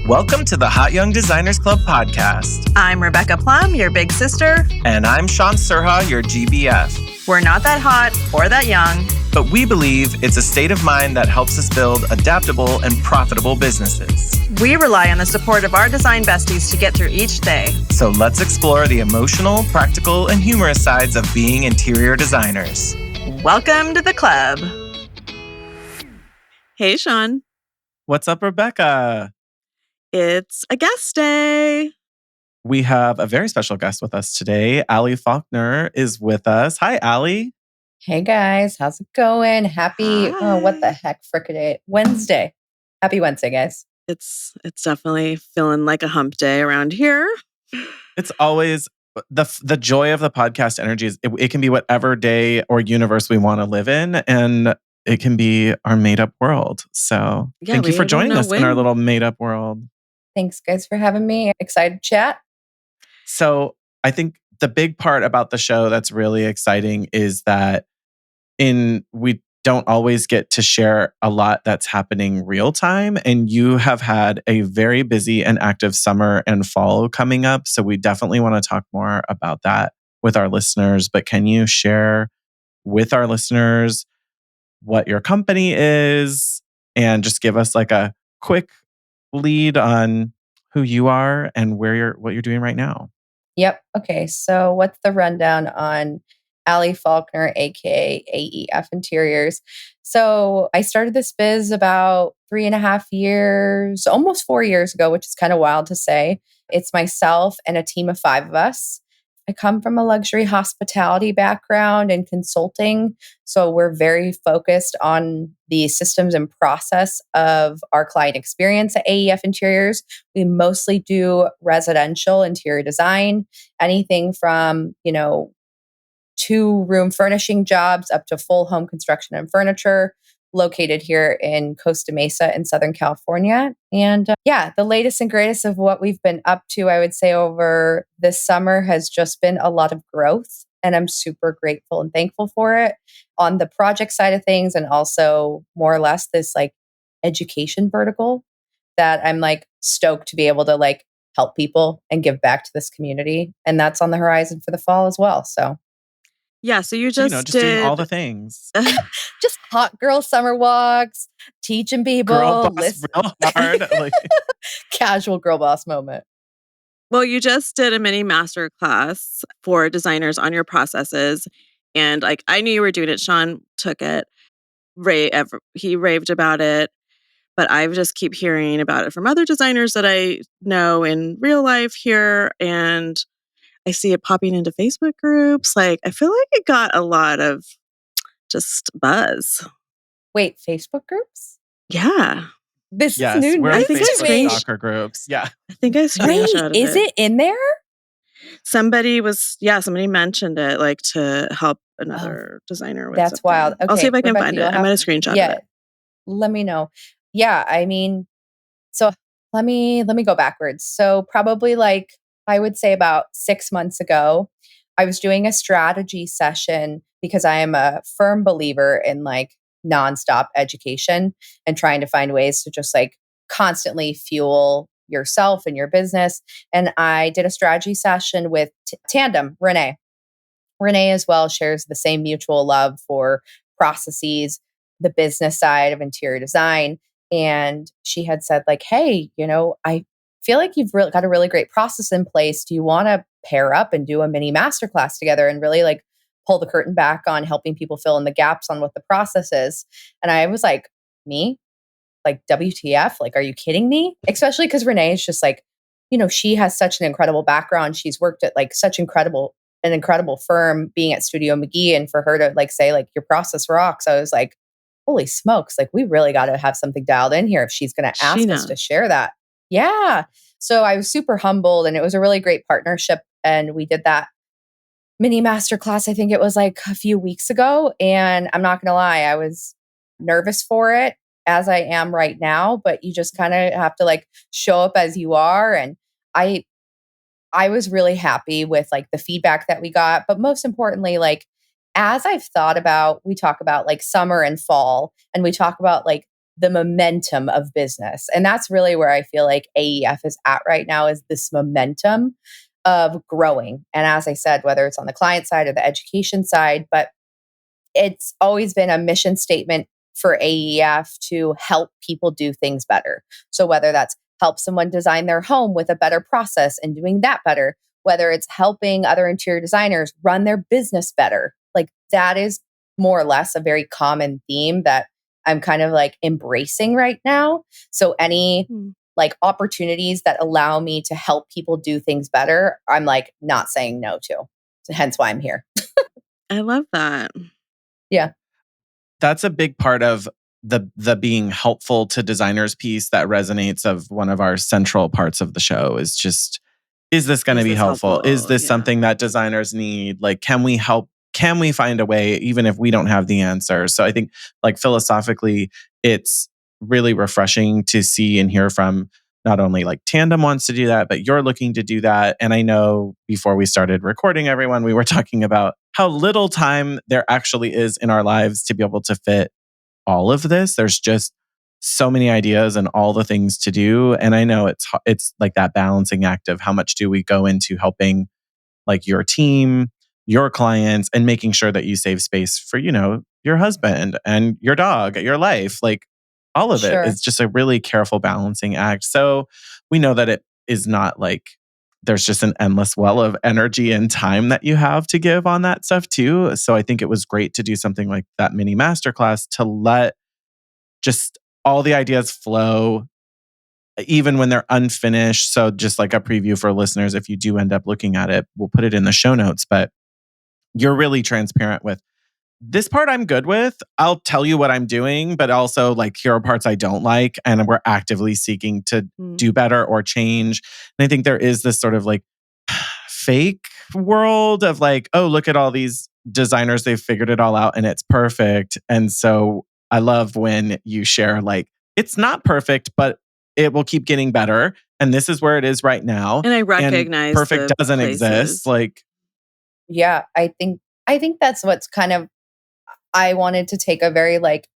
Welcome to the Hot Young Designers Club podcast. I'm Rebecca Plum, your big sister. And I'm Shaun, your GBF. We're not that hot or that young. But we believe it's a state of mind that helps us build adaptable and profitable businesses. We rely on the support of our design besties to get through each day. So let's explore the emotional, practical, and humorous sides of being interior designers. Welcome to the club. Hey, Shaun. What's up, Rebecca? It's a guest day. We have a very special guest with us today. Ali Faulkner is with us. Hi, Ali. Hey guys, how's it going? Happy, what the heck, frickaday, Wednesday. Happy Wednesday, guys. It's definitely feeling like a hump day around here. It's always the joy of the podcast energy is it can be whatever day or universe we want to live in, and it can be our made up world. So thank you for joining us in our little made up world. Thanks, guys, for having me. Excited to chat. So I think the big part about the show that's really exciting is that we don't always get to share a lot that's happening real time. And you have had a very busy and active summer and fall coming up. So we definitely want to talk more about that with our listeners. But can you share with our listeners what your company is and just give us like a quick lead on who you are and what you're doing right now? Yep. Okay. So what's the rundown on Ali Faulkner, aka AEF Interiors? So I started this biz about 3.5 years, almost 4 years ago, which is kind of wild to say. It's myself and a team of 5 of us. I come from a luxury hospitality background and consulting. So we're very focused on the systems and process of our client experience at AEF Interiors. We mostly do residential interior design, anything from, 2-room furnishing jobs up to full home construction and furniture, located here in Costa Mesa in Southern California. And the latest and greatest of what we've been up to, I would say, over this summer has just been a lot of growth. And I'm super grateful and thankful for it on the project side of things. And also more or less this like education vertical that I'm like stoked to be able to like help people and give back to this community. And that's on the horizon for the fall as well. So yeah, so you just doing all the things. Just hot girl summer walks, teaching people. Girl boss real hard. Casual girl boss moment. Well, you just did a mini master class for designers on your processes. And like I knew you were doing it. Shaun took it. He raved about it. But I just keep hearing about it from other designers that I know in real life here. And I see it popping into Facebook groups. Like, I feel like it got a lot of just buzz. Wait, Facebook groups? Yeah. This is new. We're I think Facebook stalker groups. Yeah. I think I screenshotted it. Is it in there? Somebody mentioned it, like to help another designer with That's something. wild. Okay, I'll see if I can Rebecca, find it. I'm going to screenshot it. Let me know. Yeah, I mean, so let me go backwards. So probably like, I would say about 6 months ago, I was doing a strategy session because I am a firm believer in like nonstop education and trying to find ways to just like constantly fuel yourself and your business. And I did a strategy session with Tandem, Renee. Renee as well shares the same mutual love for processes, the business side of interior design. And she had said like, hey, I feel like you've got a really great process in place. Do you want to pair up and do a mini masterclass together and really like pull the curtain back on helping people fill in the gaps on what the process is? And I was like, me? Like WTF? Like, are you kidding me? Especially because Renee is just like, she has such an incredible background. She's worked at like an incredible firm being at Studio McGee. And for her to like say like your process rocks, I was like, holy smokes, like we really got to have something dialed in here if she's going to ask us to share that. Yeah. So I was super humbled and it was a really great partnership. And we did that mini masterclass. I think it was like a few weeks ago. And I'm not going to lie, I was nervous for it as I am right now, but you just kind of have to like show up as you are. And I was really happy with like the feedback that we got, but most importantly, like as I've thought about, we talk about like summer and fall, and we talk about like the momentum of business. And that's really where I feel like AEF is at right now, is this momentum of growing. And as I said, whether it's on the client side or the education side, but it's always been a mission statement for AEF to help people do things better. So whether that's help someone design their home with a better process and doing that better, whether it's helping other interior designers run their business better, like that is more or less a very common theme that I'm kind of like embracing right now. So any Mm. like opportunities that allow me to help people do things better, I'm like not saying no to. So hence why I'm here. I love that. Yeah, That's a big part of the being helpful to designers piece that resonates of one of our central parts of the show is just, is this going to Is be this helpful? Is helpful? this Yeah. something that designers need? Like, can we help? Can we find a way, even if we don't have the answer? So I think, like, philosophically, it's really refreshing to see and hear from not only like Tandem wants to do that, but you're looking to do that. And I know before we started recording, everyone, we were talking about how little time there actually is in our lives to be able to fit all of this. There's just so many ideas and all the things to do. And I know it's like that balancing act of how much do we go into helping like your team, your clients, and making sure that you save space for, your husband and your dog, your life. Like all of it sure. is just a really careful balancing act. So we know that it is not like there's just an endless well of energy and time that you have to give on that stuff too. So I think it was great to do something like that mini masterclass to let just all the ideas flow even when they're unfinished. So just like a preview for listeners, if you do end up looking at it, we'll put it in the show notes, but you're really transparent with this part I'm good with. I'll tell you what I'm doing, but also like here are parts I don't like. And we're actively seeking to Mm. do better or change. And I think there is this sort of like fake world of like, oh, look at all these designers. They've figured it all out and it's perfect. And so I love when you share like, it's not perfect, but it will keep getting better. And this is where it is right now. And I And recognize perfect the doesn't exist. places. Like, Yeah, I think that's what's kind of, I wanted to take a very like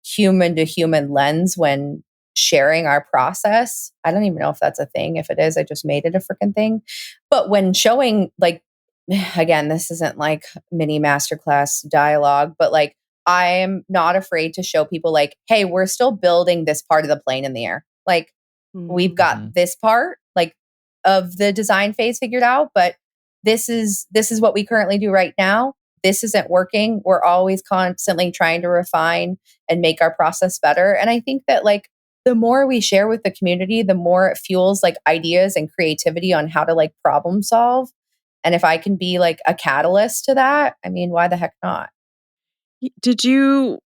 human to human lens when sharing our process. I don't even know if that's a thing. If it is, I just made it a freaking thing. But when showing like, again, this isn't like mini masterclass dialogue, but like I'm not afraid to show people like, hey, we're still building this part of the plane in the air. Like we've Mhm. got mhm. this part like of the design phase figured out, but this is what we currently do right now. This isn't working. We're always constantly trying to refine and make our process better. And I think that like the more we share with the community, the more it fuels like ideas and creativity on how to like problem solve. And if I can be like a catalyst to that, I mean, why the heck not? Did you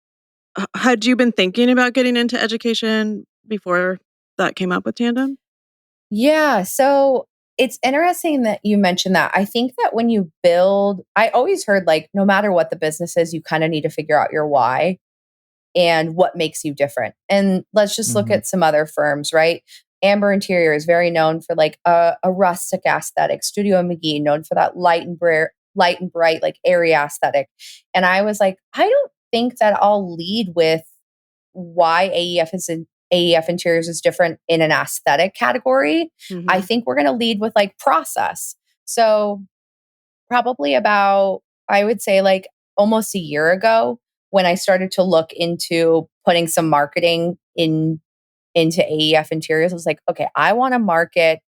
had you been thinking about getting into education before that came up with Tandem? Yeah. So it's interesting that you mentioned that. I think that when you build, I always heard like no matter what the business is, you kind of need to figure out your why and what makes you different. And let's just look Mhm. at some other firms, right? Amber Interior is very known for like a rustic aesthetic. Studio McGee known for that light and bright, like airy aesthetic. And I was like, I don't think that I'll lead with why AEF Interiors is different in an aesthetic category. I Mhm. think we're going to lead with like process. So probably about, I would say like almost a year ago when I started to look into putting some marketing into AEF Interiors, I was like, okay, I want to market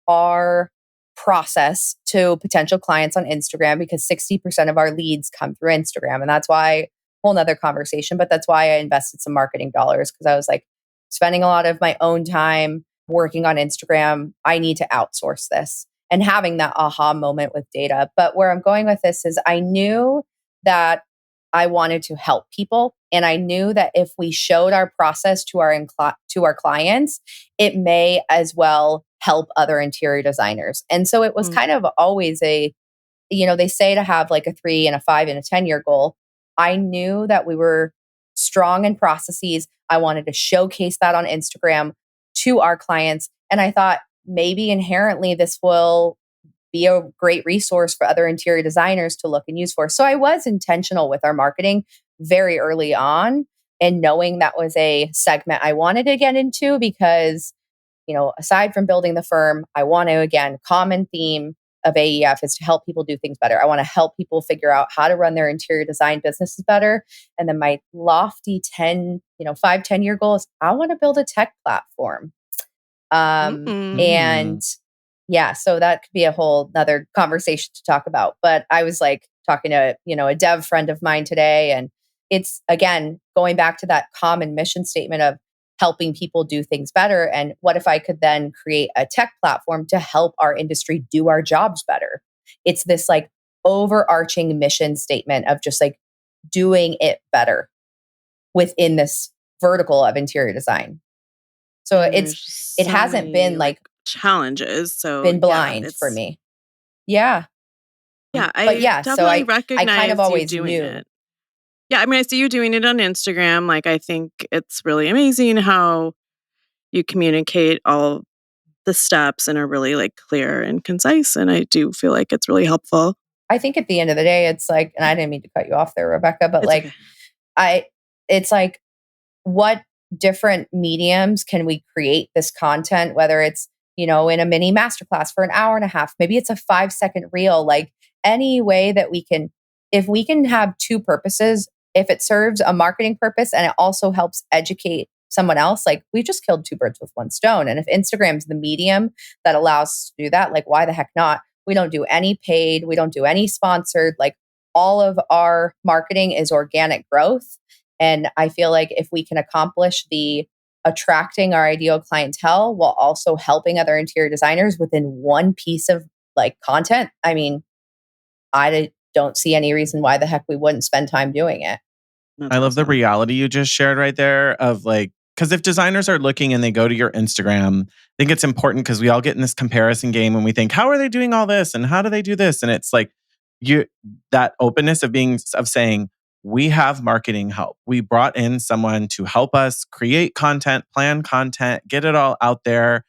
our process to potential clients on Instagram because 60% of our leads come through Instagram. And that's why, whole nother conversation, but that's why I invested some marketing dollars because I was like spending a lot of my own time working on Instagram. I need to outsource this and having that aha moment with data. But where I'm going with this is I knew that I wanted to help people. And I knew that if we showed our process to our clients, it may as well help other interior designers. And so it was Mm. kind of always they say to have like a 3 and a 5 and a 10-year goal. I knew that we were strong in processes. I wanted to showcase that on Instagram to our clients. And I thought maybe inherently this will be a great resource for other interior designers to look and use for. So I was intentional with our marketing very early on. And knowing that was a segment I wanted to get into because, aside from building the firm, I want to, again, common theme of AEF is to help people do things better. I want to help people figure out how to run their interior design businesses better. And then my lofty 5-10 year goal is I want to build a tech platform. Mm. And yeah, so that could be a whole nother conversation to talk about. But I was like talking to, a dev friend of mine today. And it's again, going back to that common mission statement of helping people do things better. And what if I could then create a tech platform to help our industry do our jobs better? It's this like overarching mission statement of just like doing it better within this vertical of interior design. So And there's just it so hasn't many been like like challenges. So been yeah, blind for me. Yeah. yeah, But I yeah, so definitely I kind of recognize you always doing knew. it. Yeah, I mean, I see you doing it on Instagram. Like, I think it's really amazing how you communicate all the steps and are really like clear and concise. And I do feel like it's really helpful. I think at the end of the day, it's like, and I didn't mean to cut you off there, Rebecca, but It's like okay. I it's like what different mediums can we create this content, whether it's, in a mini masterclass for an hour and a half, maybe it's a 5-second reel, like any way that we can, if we can have two purposes, if it serves a marketing purpose and it also helps educate someone else, like we just killed two birds with one stone. And if Instagram's the medium that allows us to do that, like why the heck not? We don't do any paid, we don't do any sponsored, like all of our marketing is organic growth. And I feel like if we can accomplish the attracting our ideal clientele while also helping other interior designers within one piece of like content, I mean, don't see any reason why the heck we wouldn't spend time doing it. That's I love the awesome. reality you just shared right there of like, because if designers are looking and they go to your Instagram, I think it's important because we all get in this comparison game and we think, how are they doing all this? And how do they do this? And it's like you that openness of saying, we have marketing help. We brought in someone to help us create content, plan content, get it all out there.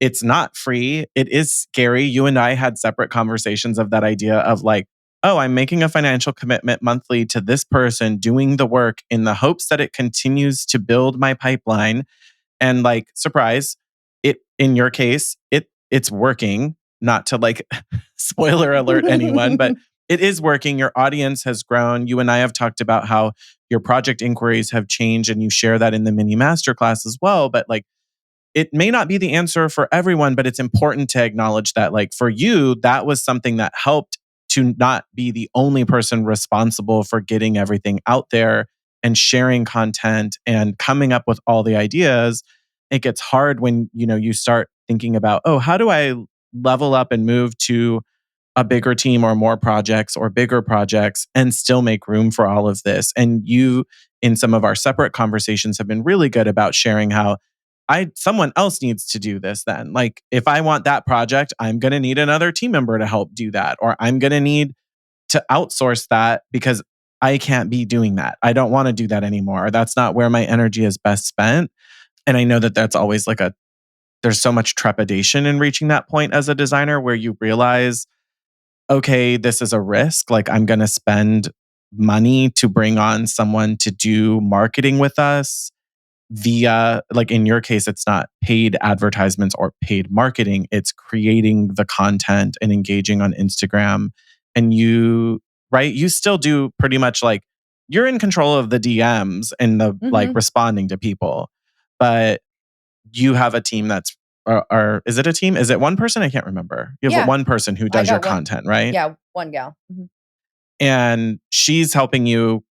It's not free. It is scary. You and I had separate conversations of that idea of like, oh, I'm making a financial commitment monthly to this person doing the work in the hopes that it continues to build my pipeline. And like, surprise, it in your case, it's working. Not to like spoiler alert anyone, but it is working. Your audience has grown. You and I have talked about how your project inquiries have changed and you share that in the mini masterclass as well. But like it may not be the answer for everyone, but it's important to acknowledge that, like, for you, that was something that helped to not be the only person responsible for getting everything out there and sharing content and coming up with all the ideas. It gets hard when, you start thinking about, oh, how do I level up and move to a bigger team or more projects or bigger projects and still make room for all of this. And you, in some of our separate conversations, have been really good about sharing how someone else needs to do this then. Like if I want that project, I'm going to need another team member to help do that, or I'm going to need to outsource that because I can't be doing that. I don't want to do that anymore. That's not where my energy is best spent. And I know that that's always like there's so much trepidation in reaching that point as a designer where you realize, okay, this is a risk. Like I'm going to spend money to bring on someone to do marketing with us via, like in your case, it's not paid advertisements or paid marketing. It's creating the content and engaging on Instagram. And right, you still do pretty much like you're in control of the DMs and the like Mhm. responding to people, but you have a team or is it a team? Is it one person? I can't remember. You have Yeah, one person who I does your got one. content, right? Yeah, one gal. Mhm. And she's helping you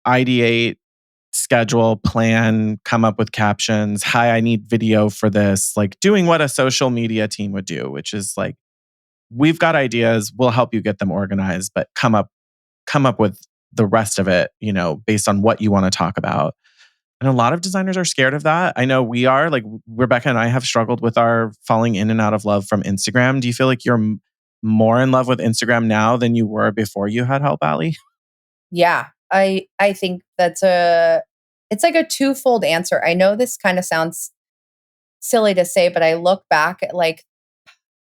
ideate, schedule, plan, come up with captions. Hi, I need video for this. Like doing what a social media team would do, which is like, we've got ideas, we'll help you get them organized, but come up with the rest of it, based on what you want to talk about. And a lot of designers are scared of that. I know we are. Like Rebecca and I have struggled with our falling in and out of love from Instagram. Do you feel like you're more in love with Instagram now than you were before you had help, Ali? Yeah, I think it's like a twofold answer. I know this kind of sounds silly to say, but I look back at like,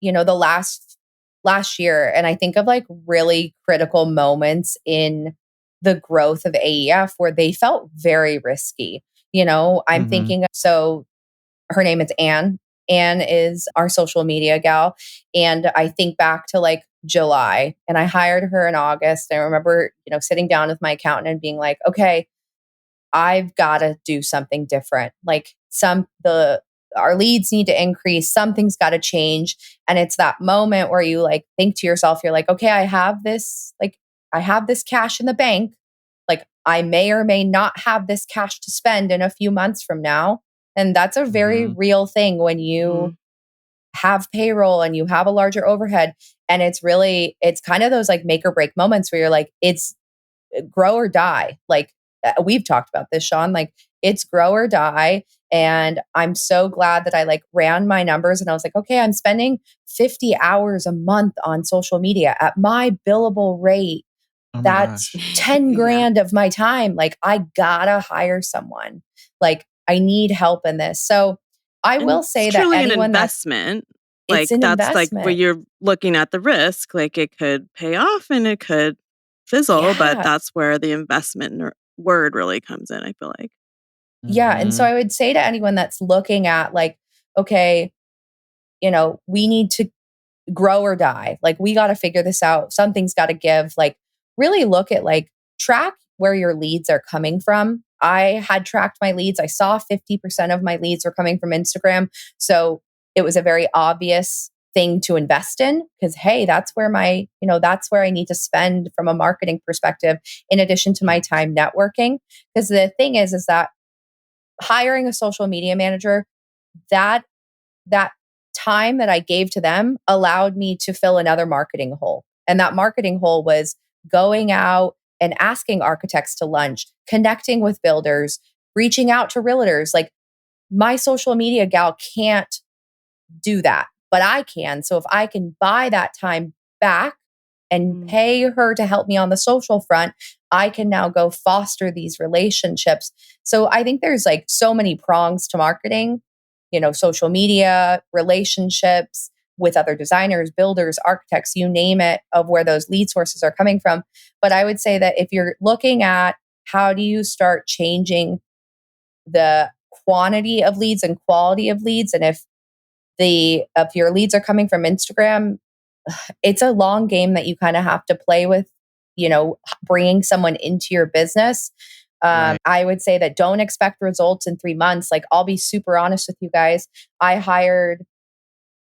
the last year and I think of like really critical moments in the growth of AEF where they felt very risky. I'm Mhm. thinking, so her name is Anne. Anne is our social media gal. And I think back to like July, and I hired her in August. I remember, sitting down with my accountant and being like, okay, I've got to do something different. Like our leads need to increase, something's got to change. And it's that moment where you like think to yourself, you're like, okay, I have this cash in the bank. Like I may or may not have this cash to spend in a few months from now. And that's a very Mhm. real thing when you Mhm. have payroll and you have a larger overhead. And it's kind of those like make or break moments where you're like, it's grow or die. Like we've talked about this, Shaun, like it's grow or die. And I'm so glad that I like ran my numbers and I was like, okay, I'm spending 50 hours a month on social media at my billable rate. Oh my That's gosh. 10 Yeah. grand of my time. Like I gotta hire someone. Like I need help in this. So I And will it's say that truly an anyone investment. it's Like, an that's, like, where investment. you're looking at the risk, like, it could pay off and it could fizzle, but Yeah. that's where the investment word really comes in, I feel like. Yeah. And so Mhm. I would say to anyone that's looking at like, okay, we need to grow or die. Like we got to figure this out. Something's got to give. Like really look at like track where your leads are coming from. I had tracked my leads. I saw 50% of my leads were coming from Instagram. So it was a very obvious thing to invest in because hey, that's where I need to spend from a marketing perspective in addition to my Nice. time networking. Because the thing is that hiring a social media manager, that that time that I gave to them allowed me to fill another marketing hole. And that marketing hole was going out and asking architects to lunch, connecting with builders, reaching out to realtors. Like my social media gal can't do that, but I can. So if I can buy that time back and Mm. pay her to help me on the social front, I can now go foster these relationships. So I think there's like so many prongs to marketing, social media, relationships with other designers, builders, architects, you name it, of where those lead sources are coming from. But I would say that if you're looking at how do you start changing the quantity of leads and quality of leads, and if your leads are coming from Instagram, it's a long game that you kind of have to play with, bringing someone into your business. Right. I would say that don't expect results in 3 months. Like, I'll be super honest with you guys. I hired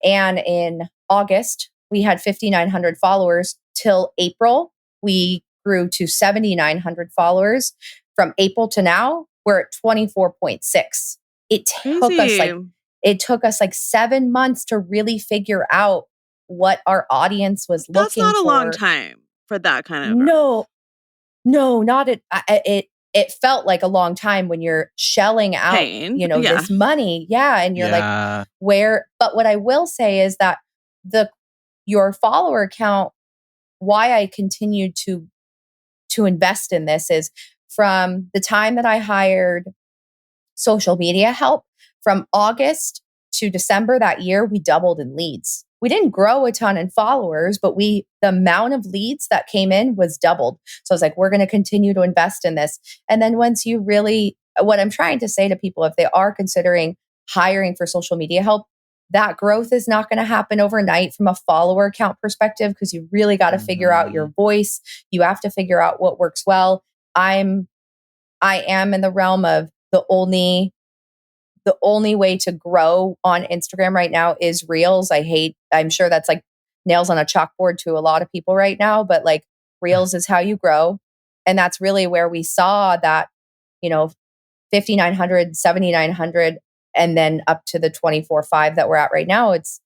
Anne in August. We had 5,900 followers till April. We grew to 7,900 followers. From April to now, we're at 24.6. It took us Crazy. like it took us like 7 months to really figure out what our audience was That's looking not a long for. time for that kind of growth. No, no, not it. It felt like a long time when you're shelling out, Pain. Yeah. this money. Yeah, and you're like, Yeah. where? But what I will say is that the your follower count. Why I continued to invest in this is from the time that I hired social media help. From August to December that year, we doubled in leads. We didn't grow a ton in followers, but the amount of leads that came in was doubled. So I was like, we're going to continue to invest in this. And then once you really, what I'm trying to say to people, if they are considering hiring for social media help, that growth is not going to happen overnight from a follower count perspective because you really got to figure out your Mhm. voice. You have to figure out what works well. I am in the realm of the only way to grow on Instagram right now is reels. I'm sure that's like nails on a chalkboard to a lot of people right now, but like reels is how you grow. And that's really where we saw that, you know, 5,900, 7,900, and then up to the 24.5 that we're at right now. It's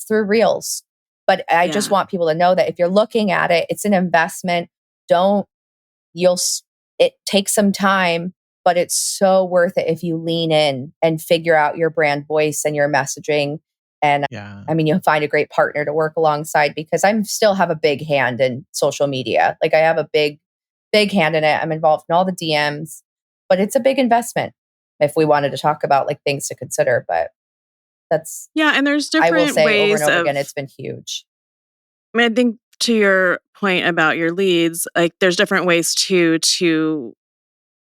through reels. But I just Yeah. want people to know that if you're looking at it, it's an investment. Don't you'll s- It takes some time, but it's so worth it if you lean in and figure out your brand voice and your messaging. And Yeah. I mean, you'll find a great partner to work alongside because I'm still have a big hand in social media. Like I have a big hand in it. I'm involved in all the DMs, but it's a big investment if we wanted to talk about like things to consider. But that's Yeah, and there's I will different say over and ways over of again, it's been huge. I mean, I think to your point about your leads, like there's different ways to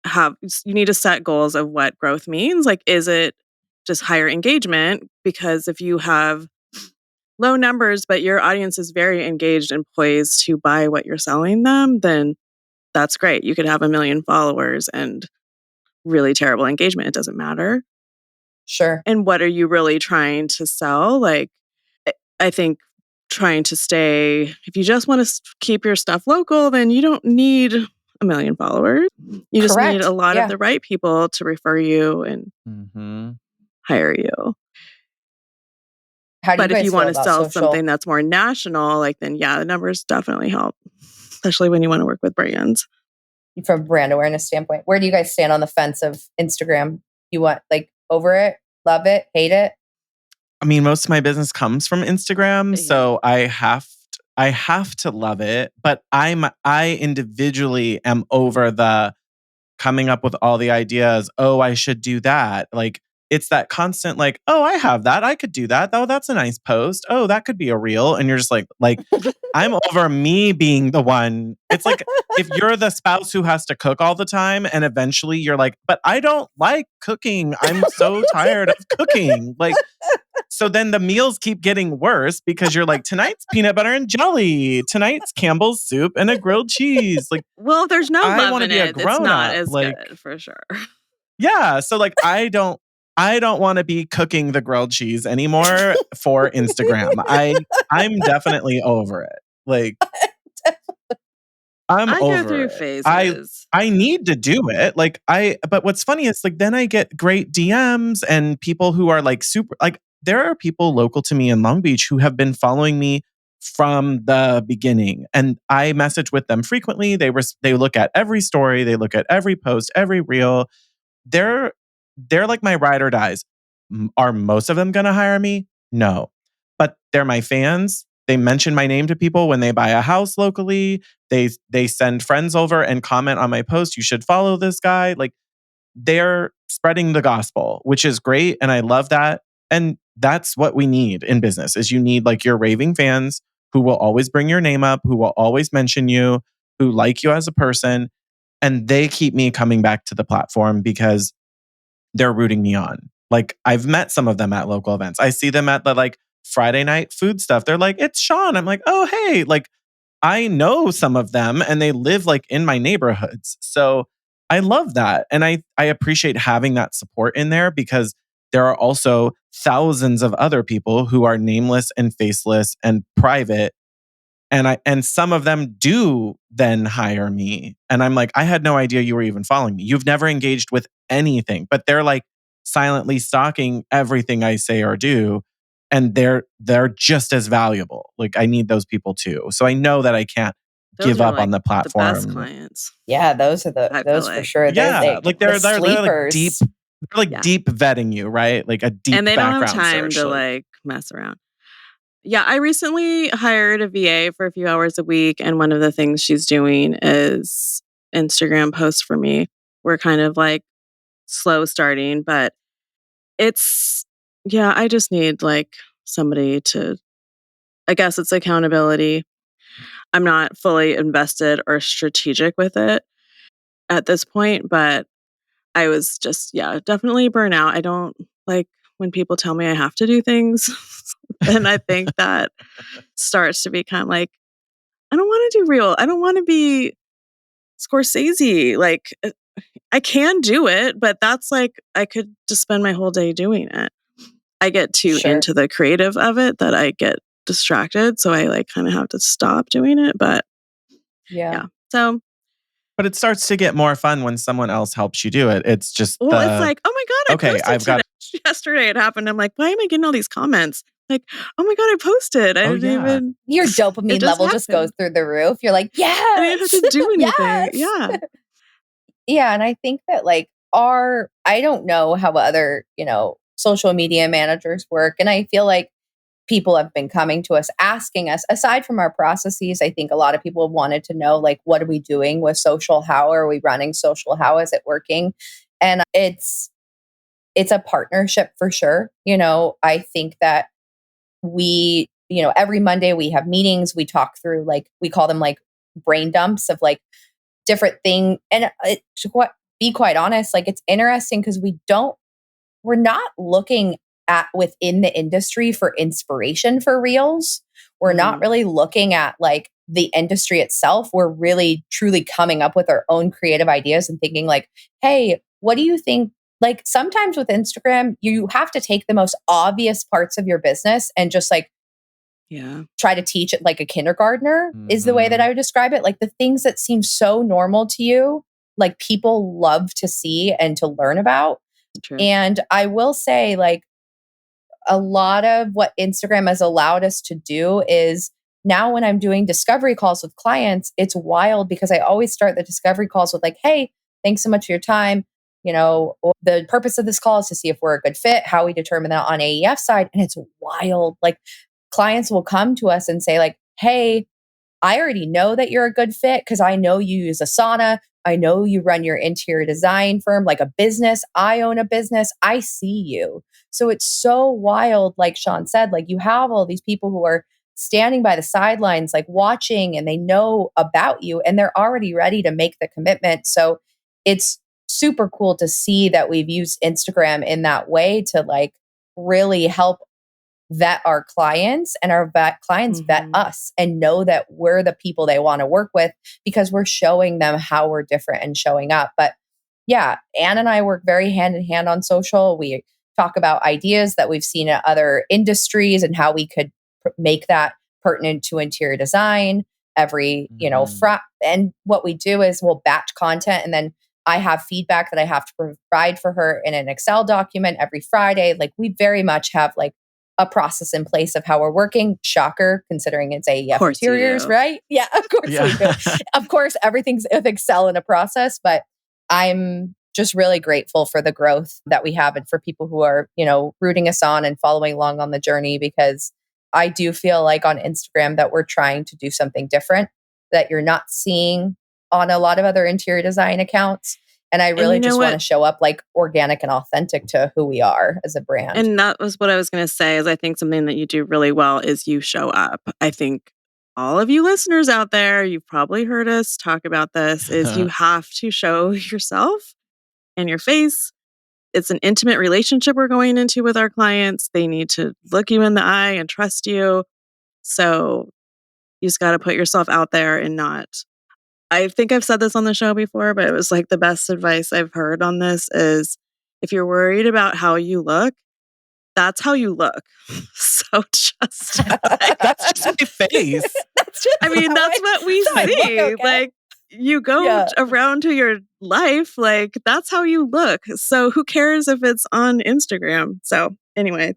have you need to set goals of what growth means. Like, is it just higher engagement? Because if you have low numbers, but your audience is very engaged and poised to buy what you're selling them, then that's great. You could have 1 million followers and really terrible engagement. It doesn't matter. Sure. And what are you really trying to sell? Like, I think trying to stay, if you just want to keep your stuff local, then you don't need 1 million followers. You just need a Correct. lot of Yeah. the right people to refer you and Mhm. hire you. How do you But if you guys feel want to about sell something social that's more national, like then yeah, the numbers definitely help, especially when you want to work with brands. from a brand awareness standpoint? Where do you guys stand on the fence of Instagram? You want like over it, love it, hate it? I mean, most of my business comes from Instagram, Yeah. so I have to love it, but I individually am over the coming up with all the ideas. Oh, I should do that. Like it's that constant like, oh, I have that. I could do that. Oh, that's a nice post. Oh, that could be a reel. And you're just like I'm over me being the one. It's like if you're the spouse who has to cook all the time and eventually you're like, but I don't like cooking. I'm so tired of cooking. Like so then the meals keep getting worse because you're like, tonight's peanut butter and jelly. Tonight's Campbell's soup and a grilled cheese. Like Well, if there's no I love want to in be a it, it's grown not up. as Like, good for sure. yeah. So like I don't want to be cooking the grilled cheese anymore for Instagram. I'm definitely over it. Like I'm I go over through it. phases. I need to do it. Like I but what's funny is like then I get great DMs and people who are like super like there are people local to me in Long Beach who have been following me from the beginning and I message with them frequently. They look at every story, they look at every post, every reel. They're they're like my ride or dies. Are most of them going to hire me? No. But they're my fans. They mention my name to people when they buy a house locally. They send friends over and comment on my post, you should follow this guy. Like they're spreading the gospel, which is great and I love that. And that's what we need in business is you need like your raving fans who will always bring your name up, who will always mention you, who like you as a person and they keep me coming back to the platform because they're rooting me on. Like I've met some of them at local events. I see them at the like Friday night food stuff. They're like, "It's Shaun." I'm like, "Oh, hey." Like I know some of them and they live like in my neighborhoods. So I love that. And I appreciate having that support in there because there are also thousands of other people who are nameless and faceless and private and some of them do then hire me. And I'm like, I had no idea you were even following me. You've never engaged with anything, but they're like silently stalking everything I say or do. And they're just as valuable. Like I need those people too. So I know that I can't Those give are up like on the the best platform. clients, Yeah, those are I feel those for like. sure. They're Yeah, like the they're like deep sleepers. they're like Yeah. deep vetting you, right? Like a And deep they don't have background time search. to Like like mess around. Yeah, I recently hired a VA for a few hours a week, and one of the things she's doing is Instagram posts for me. We're kind of like slow starting, but it's yeah, I just need like somebody to I guess it's accountability. I'm not fully invested or strategic with it at this point, but I was just yeah, definitely burnout. I don't like when people tell me I have to do things. And I think that starts to become like I don't wanna do real. I don't wanna be Scorsese, like, I can do it, but that's like I could just spend my whole day doing it. I get too Sure. into the creative of it that I get distracted, so I, like, kinda have to stop doing it, but Yeah. yeah. So but it starts to get more fun when someone else helps you do it. It's just well, it's the like, "Oh my god, I okay, posted I've today." got Yesterday it happened, I'm like, "Why am I getting all these comments?" Like, "Oh my god, I posted. I oh didn't yeah. even" Your it dopamine just level just goes happened. through the roof. You're like, I didn't have "Yes. to do anything. Yes." Yeah. Yeah, and I think that like our I don't know how other, social media managers work, and I feel like people have been coming to us asking us aside from our processes. I think a lot of people have wanted to know like what are we doing with social? How are we running social? How is it working? And it's a partnership for sure. I think that we every Monday we have meetings. We talk through like, we call them like brain dumps of like different thing. And be quite honest, like it's interesting because we're not looking at within the industry for inspiration for reels. We're not Mhm. really looking at like the industry itself. We're really truly coming up with our own creative ideas and thinking like, hey, what do you think? Like sometimes with Instagram, you have to take the most obvious parts of your business and just like Yeah, try to teach it like a kindergartner is the way that Mhm. I would describe it. Like the things that seem so normal to you, like people love to see and to learn about. true. And I will say, like, a lot of what Instagram has allowed us to do is now when I'm doing discovery calls with clients, it's wild because I always start the discovery calls with, like, hey, thanks so much for your time. The purpose of this call is to see if we're a good fit, how we determine that on AEF side. And it's wild. Like, clients will come to us and say, like, hey, I already know that you're a good fit because I know you use Asana. I know you run your interior design firm like a business. I own a business. I see you. So it's so wild, like Shaun said, like you have all these people who are standing by the sidelines, like watching, and they know about you and they're already ready to make the commitment. So it's super cool to see that we've used Instagram in that way to like really help vet our clients and our clients vet Mhm. us and know that we're the people they want to work with because we're showing them how we're different and showing up. But yeah, Anne and I work very hand in hand on social. We talk about ideas that we've seen in other industries and how we could make that pertinent to interior design Mhm. and what we do is we'll batch content and then I have feedback that I have to provide for her in an Excel document every Friday. Like we very much have like a process in place of how we're working. Shocker, considering it's Of AEF course you interiors, do. right? Yeah, of course Yeah. we do. Of course, everything's with Excel in a process, but I'm just really grateful for the growth that we have and for people who are, rooting us on and following along on the journey because I do feel like on Instagram that we're trying to do something different that you're not seeing on a lot of other interior design accounts. And I And really you know just want what? to show up like organic and authentic to who we are as a brand. And that was what I was gonna say is I think something that you do really well is you show up. I think all of you listeners out there, you've probably heard us talk about this, is you have to show yourself and your face. It's an intimate relationship we're going into with our clients. They need to look you in the eye and trust you. So you just gotta put yourself out there and not I think I've said this on the show before, but it was like the best advice I've heard on this is if you're worried about how you look, that's how you look. So just like That's just my face. That's just I mean, that's what we how I look, see. okay? Like you go Yeah. around to your life, like that's how you look. So who cares if it's on Instagram? So anyway,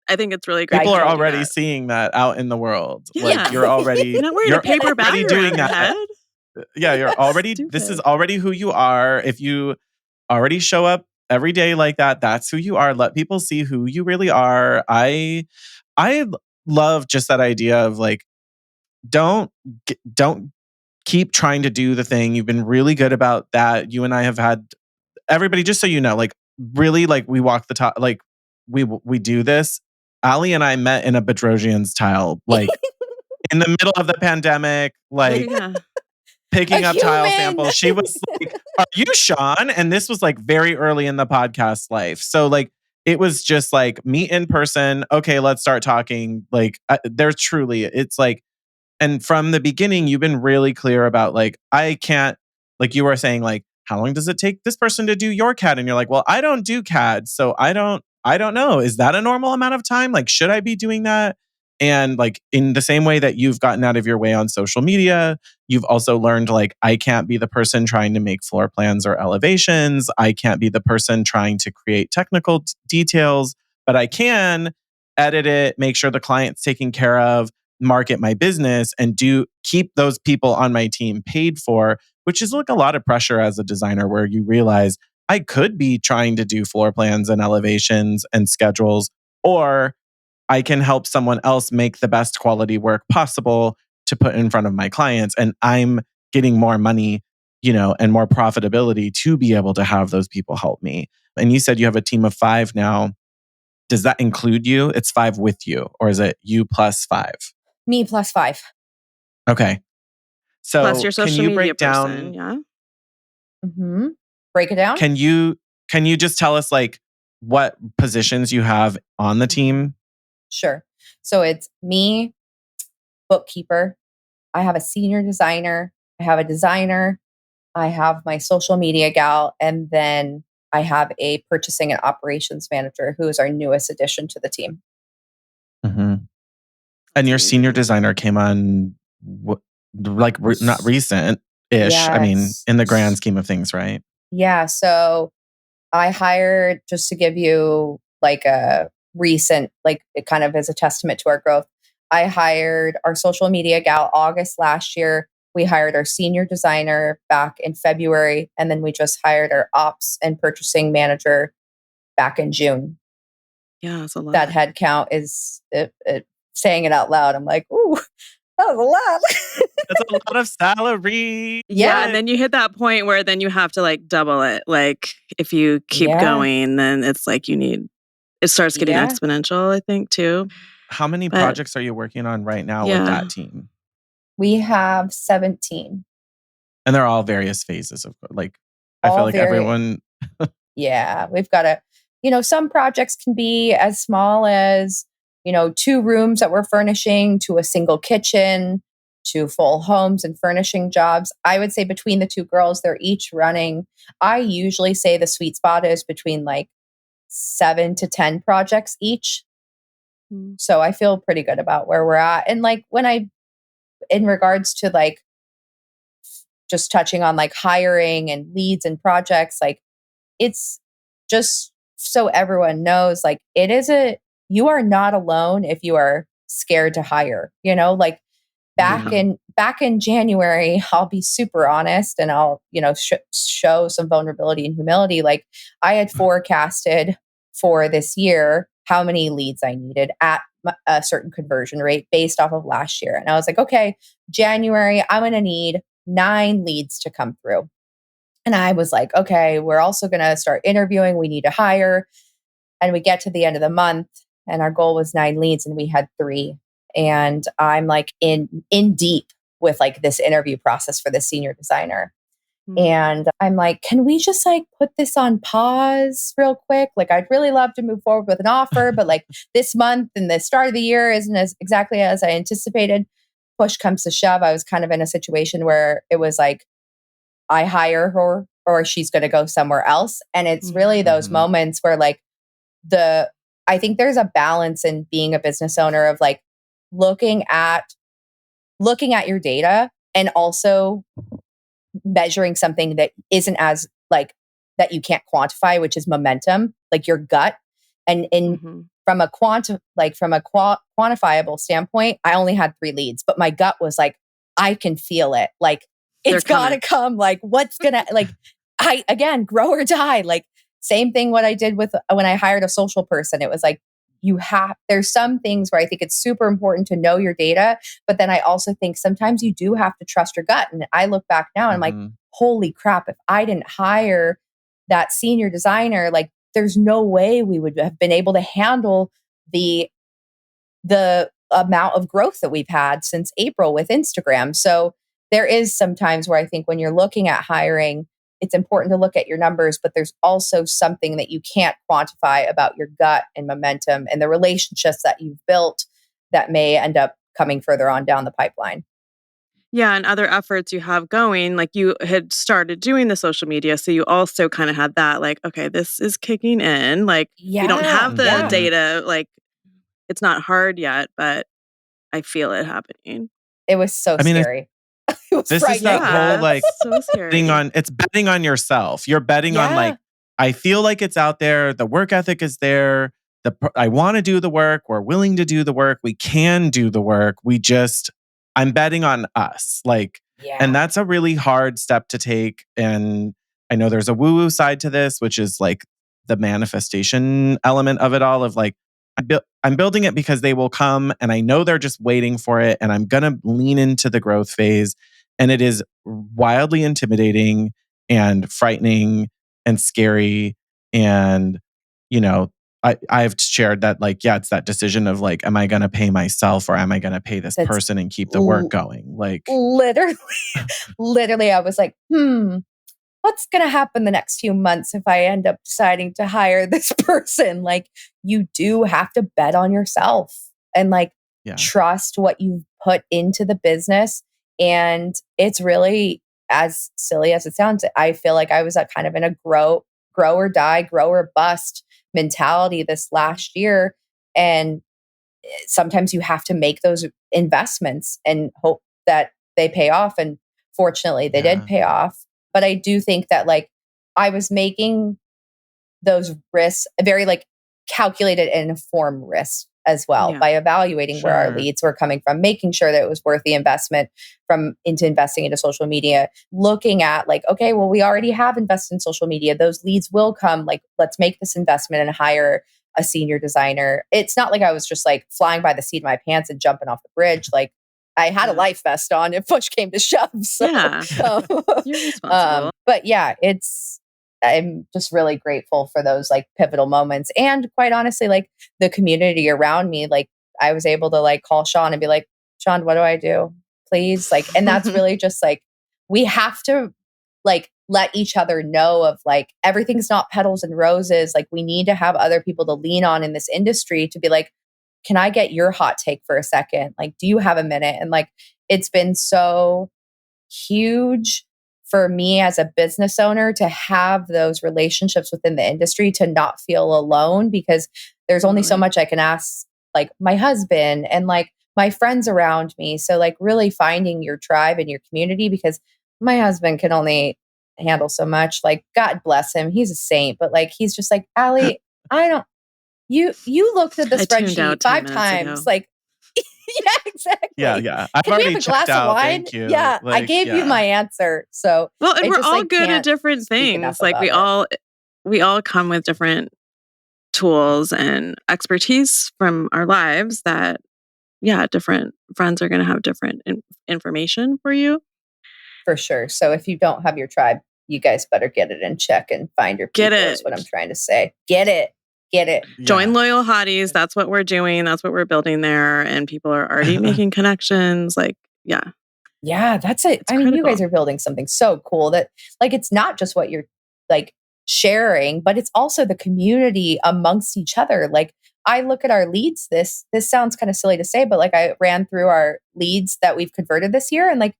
I think it's really great I People how are you hear do you. already that. seeing that out in the world. Like Yeah. You're not wearing a you're paper bag already around doing your that. head. Yeah, you're already this is Stupid. already who you are. If you already show up every day like that, that's who you are. Let people see who you really are. I love just that idea of like don't don't keep trying to do the thing. You've been really good about that. You and I have had everybody just so you know, like really like we walk the talk like we do this. Ali and I met in a Bedrosian tile, like in the middle of the pandemic, like Yeah. A picking up tile human. samples. She was like, "Are you Shaun?" And this was like very early in the podcast life. So like it was just like meet in person. Okay, let's start talking. Like there's truly it's like and from the beginning you've been really clear about like I can't like you were saying like how long does it take this person to do your CAD and you're like, "Well, I don't do CAD, so I don't know. Is that a normal amount of time? Like should I be doing that?" And like in the same way that you've gotten out of your way on social media, you've also learned like I can't be the person trying to make floor plans or elevations. I can't be the person trying to create technical details, but I can edit it, make sure the client's taken care of, market my business and do keep those people on my team paid for, which is like a lot of pressure as a designer where you realize I could be trying to do floor plans and elevations and schedules, or I can help someone else make the best quality work possible to put in front of my clients. And I'm getting more money, and more profitability to be able to have those people help me. And you said you have a team of 5 now. does that include you? It's 5 with you, or is it you plus 5? Me plus 5. Okay. Plus your So can social you media break person. down, Yeah. Mm-hmm. Break it down. can you can you just tell us like what positions you have on the Mhm. team? Sure. So it's me, bookkeeper. I have a senior designer. I have a designer. I have my social media gal. And then I have a purchasing and operations manager who is our newest addition to the team. Mhm. And That's your senior amazing. designer came on not recent-ish. I mean, Yes. in the grand scheme of things, right? Yeah. So I hired, just to give you like a recent, like it kind of is a testament to our growth. I hired our social media gal August last year. We hired our senior designer back in February. And then we just hired our ops and purchasing manager back in June. Yeah, it's a That lot. head count is saying it out loud. I'm like, ooh, that was a lot. That's a lot of salary. Yeah, Yeah. and then you hit that point where then you have to like double it. Like if you keep Yeah. going, then it's like it starts getting Yeah. exponential, I think, too. How many But projects are you working on right now with that yeah. team? We have 17, And they're all various phases of like I feel all like very, everyone. yeah, we've got some projects can be as small as, 2 rooms that we're furnishing to a single kitchen to full homes and furnishing jobs. I would say between the two girls, they're each running. I usually say the sweet spot is between like 7 to 10 projects each. Mm. So I feel pretty good about where we're at. And like in regards to like just touching on like hiring and leads and projects, like it's just so everyone knows, like you are not alone if you are scared to hire, like back Yeah. Mhm. in back in January, I'll be super honest and I'll, show some vulnerability and humility. Like I had forecasted for this year how many leads I needed at a certain conversion rate based off of last year. And I was like, okay, January, I'm going to need 9 leads to come through. And I was like, okay, we're also going to start interviewing. We need to hire. And we get to the end of the month and our goal was 9 leads and we had 3. And I'm like in deep with like this interview process for the senior designer. Mm. And I'm like, can we just like put this on pause real quick? Like, I'd really love to move forward with an offer, but like this month and the start of the year isn't as exactly as I anticipated. Push comes to shove. I was kind of in a situation where it was like, I hire her or she's going to go somewhere else. And it's Mhm. really those Mhm. moments where like I think there's a balance in being a business owner of like looking at your data and also measuring something that isn't as like that you can't quantify, which is momentum, like your gut. And in Mhm. from a quantifiable standpoint, I only had 3 leads, but my gut was like, I can feel it. Like They're it's gotta coming. come. Like what's gonna like I again grow or die. Like same thing what I did with when I hired a social person. It was like there's some things where I think it's super important to know your data, but then I also think sometimes you do have to trust your gut. And I look back now and I'm like, Mhm. holy crap, if I didn't hire that senior designer, like there's no way we would have been able to handle the amount of growth that we've had since April with Instagram. So there is some times where I think when you're looking at hiring, it's important to look at your numbers, but there's also something that you can't quantify about your gut and momentum and the relationships that you've built that may end up coming further on down the pipeline. Yeah, and other efforts you have going, like you had started doing the social media, so you also kind of had that like, okay, this is kicking in. Like you don't Yeah, have the yeah. Mhm. data, like it's not hard yet, but I feel it happening. It was so I mean, scary. It was this is that frightening. whole Yeah, like it's so betting scary. on it's betting on yourself. You're betting on like Yeah. I feel like it's out there, the work ethic is there, I want to do the work, we're willing to do the work, we can do the work. I'm betting on us. Like and Yeah. that's a really hard step to take and I know there's a woo-woo side to this, which is like the manifestation element of it all of like I'm building it because they will come and I know they're just waiting for it and I'm going to lean into the growth phase and it is wildly intimidating and frightening and scary and you know I've shared that like, yeah, it's that decision of like, am I going to pay myself or am I going to pay this That's person and keep the work l- going? Like, literally, literally, I was like, what's going to happen the next few months if I end up deciding to hire this person? Like, you do have to bet on yourself and like yeah, trust what you've put into the business. And it's really, as silly as it sounds, I feel like I was kind of in a grow or die, grow or bust mentality this last year. And sometimes you have to make those investments and hope that they pay off. And fortunately, they did yeah, pay off. But I do think that like I was making those risks very like calculated and informed risks as well Yeah. by evaluating where our sure. leads were coming from, making sure that it was worth the investment from into investing into social media, looking at like, okay, well, we already have invested in social media. Those leads will come. Like, let's make this investment and hire a senior designer. It's not like I was just like flying by the seat of my pants and jumping off the bridge. Like I had a Yeah. life vest on if push came to shove. So, Yeah. um, You're responsible. but yeah, I'm just really grateful for those like pivotal moments. And quite honestly, like the community around me, like I was able to like call Shaun and be like, Shaun, what do I do? Please. Like, and that's really just like, we have to like let each other know of like everything's not petals and roses. Like we need to have other people to lean on in this industry to be like, can I get your hot take for a second? Like, do you have a minute? And like, it's been so huge for me as a business owner to have those relationships within the industry to not feel alone because there's only so Totally. much I can ask like my husband and like my friends around me. So like really finding your tribe and your community because my husband can only handle so much. Like God bless him. He's a saint, but like he's just like, Ali, I don't you looked at the I tuned spreadsheet out 10 five minutes times. ago. Like yeah, Yeah, exactly. yeah. I've Can we already have a checked glass of out. wine? Thank you. Yeah, I Like, gave you yeah. my answer. So Well, and I we're just all like good at can't different speak enough things. Like about it. we all come with different tools and expertise from our lives that yeah, different friends are going to have different information for you. For sure. So if you don't have your tribe, you guys better get it in check and find your Get people is it. what I'm trying to say. Get it. Get it. Join Yeah. Loyal Hotties. That's what we're doing. That's what we're building there. And people are already making connections. Like, yeah, Yeah, that's it. it's I mean, you critical. guys are building something so cool that like it's not just what you're like sharing, but it's also the community amongst each other. Like I look at our leads this sounds kind of silly to say, but like I ran through our leads that we've converted this year and like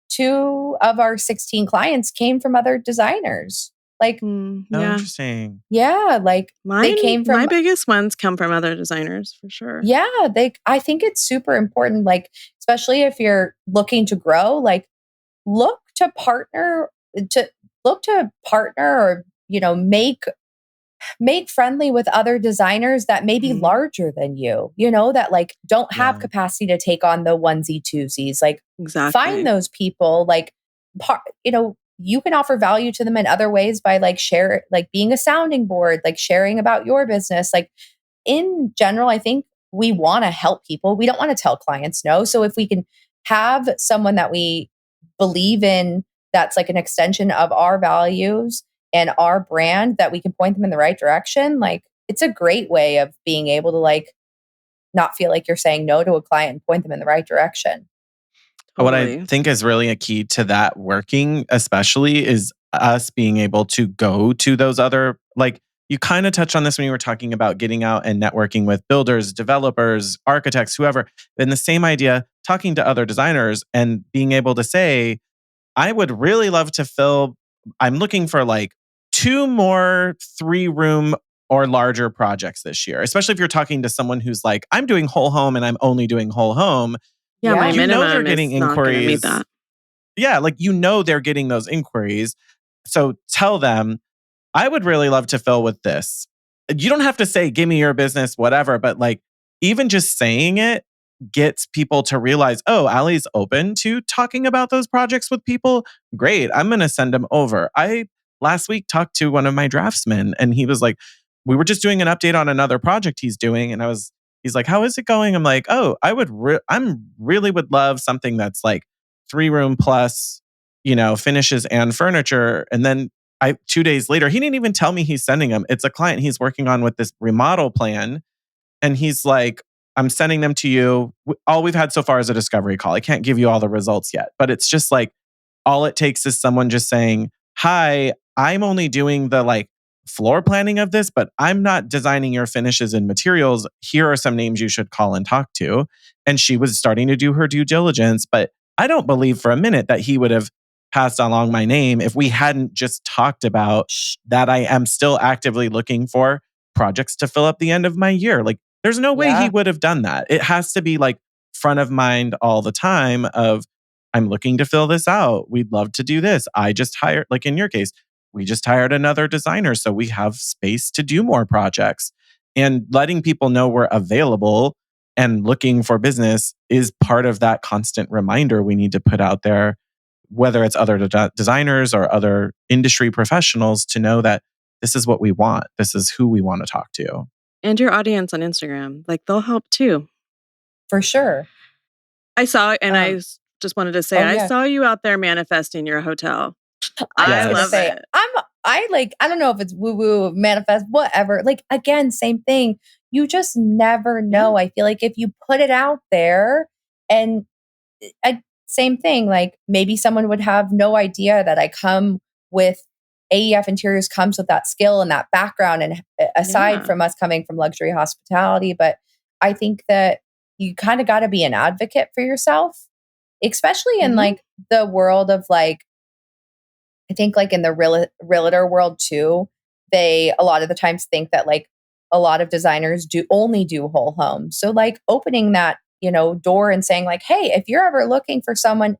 2 of our 16 clients came from other designers. Like Oh, Yeah. interesting. yeah, like they came My from biggest ones come from other designers for sure. yeah, they I think it's super important like especially if you're looking to grow, like look to partner to look to partner or you know make friendly with other designers that may be Mhm. larger than you know that like don't have Yeah. capacity to take on the onesie twosies like find Exactly. those people like you can offer value to them in other ways by like share like being a sounding board like sharing about your business like in general, I think we want to help people. We don't want to tell clients no. So if we can have someone that we believe in that's like an extension of our values and our brand that we can point them in the right direction, like it's a great way of being able to like not feel like you're saying no to a client and point them in the right direction. What I Totally. think is really a key to that working, especially, is us being able to go to those other, like, you kind of touched on this when you were talking about getting out and networking with builders, developers, architects, whoever. And the same idea, talking to other designers and being able to say, I would really love to fill, I'm looking for like 2 more 3 room or larger projects this year, especially if you're talking to someone who's like, I'm doing whole home and I'm only doing whole home. Yeah, my Yeah. You know, they're minimum is getting not going to meet inquiries. that. Yeah, like, you know, they're getting those inquiries. So tell them, I would really love to fill with this. You don't have to say, give me your business, whatever, but like, even just saying it gets people to realize, oh, Allie's open to talking about those projects with people. Great. I'm going to send them over. I last week talked to one of my draftsmen and he was like, we were just doing an update on another project he's doing. And he's like, how is it going? I'm like, oh, I'm really would love something that's like 3 room plus, finishes and furniture. And then 2 days later, he didn't even tell me he's sending them. It's a client he's working on with this remodel plan. And he's like, I'm sending them to you. All we've had so far is a discovery call. I can't give you all the results yet, but it's just like, all it takes is someone just saying, hi, I'm only doing the like floor planning of this, but I'm not designing your finishes and materials. Here are some names you should call and talk to. And she was starting to do her due diligence, but I don't believe for a minute that he would have passed along my name if we hadn't just talked about that I am still actively looking for projects to fill up the end of my year. Like, there's no way he Yeah. would have done that. It has to be like front of mind all the time of, I'm looking to fill this out. We'd love to do this. I just hired, like in your case, we just hired another designer. So we have space to do more projects. And letting people know we're available and looking for business is part of that constant reminder we need to put out there, whether it's other designers or other industry professionals, to know that this is what we want. This is who we want to talk to. And your audience on Instagram, like they'll help too. For sure. I saw, and Um, just wanted to say, oh I yeah. saw you out there manifesting your hotel. I was I gonna Yes. love say, it. I don't know if it's woo woo, manifest, whatever. Like again, same thing. You just never know. I feel like if you put it out there, and same thing, like maybe someone would have no idea that I come with AEF Interiors comes with that skill and that background, and aside Yeah. from us coming from luxury hospitality, but I think that you kind of got to be an advocate for yourself, especially in Mhm. like the world of like, I think like in the realtor world too, they a lot of the times think that like a lot of designers do only do whole homes. So like opening that, door and saying like, hey, if you're ever looking for someone,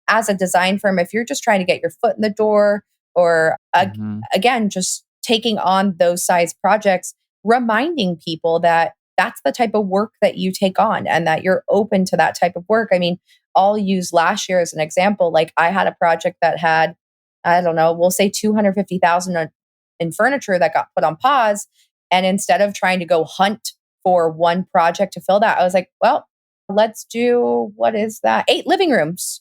as a design firm, if you're just trying to get your foot in the door, or Mhm. again, just taking on those size projects, reminding people that that's the type of work that you take on and that you're open to that type of work. I mean, I'll use last year as an example. Like I had a project that had, I don't know, we'll say 250,000 in furniture that got put on pause. And instead of trying to go hunt for one project to fill that, I was like, well, let's do, what is that? 8 living rooms.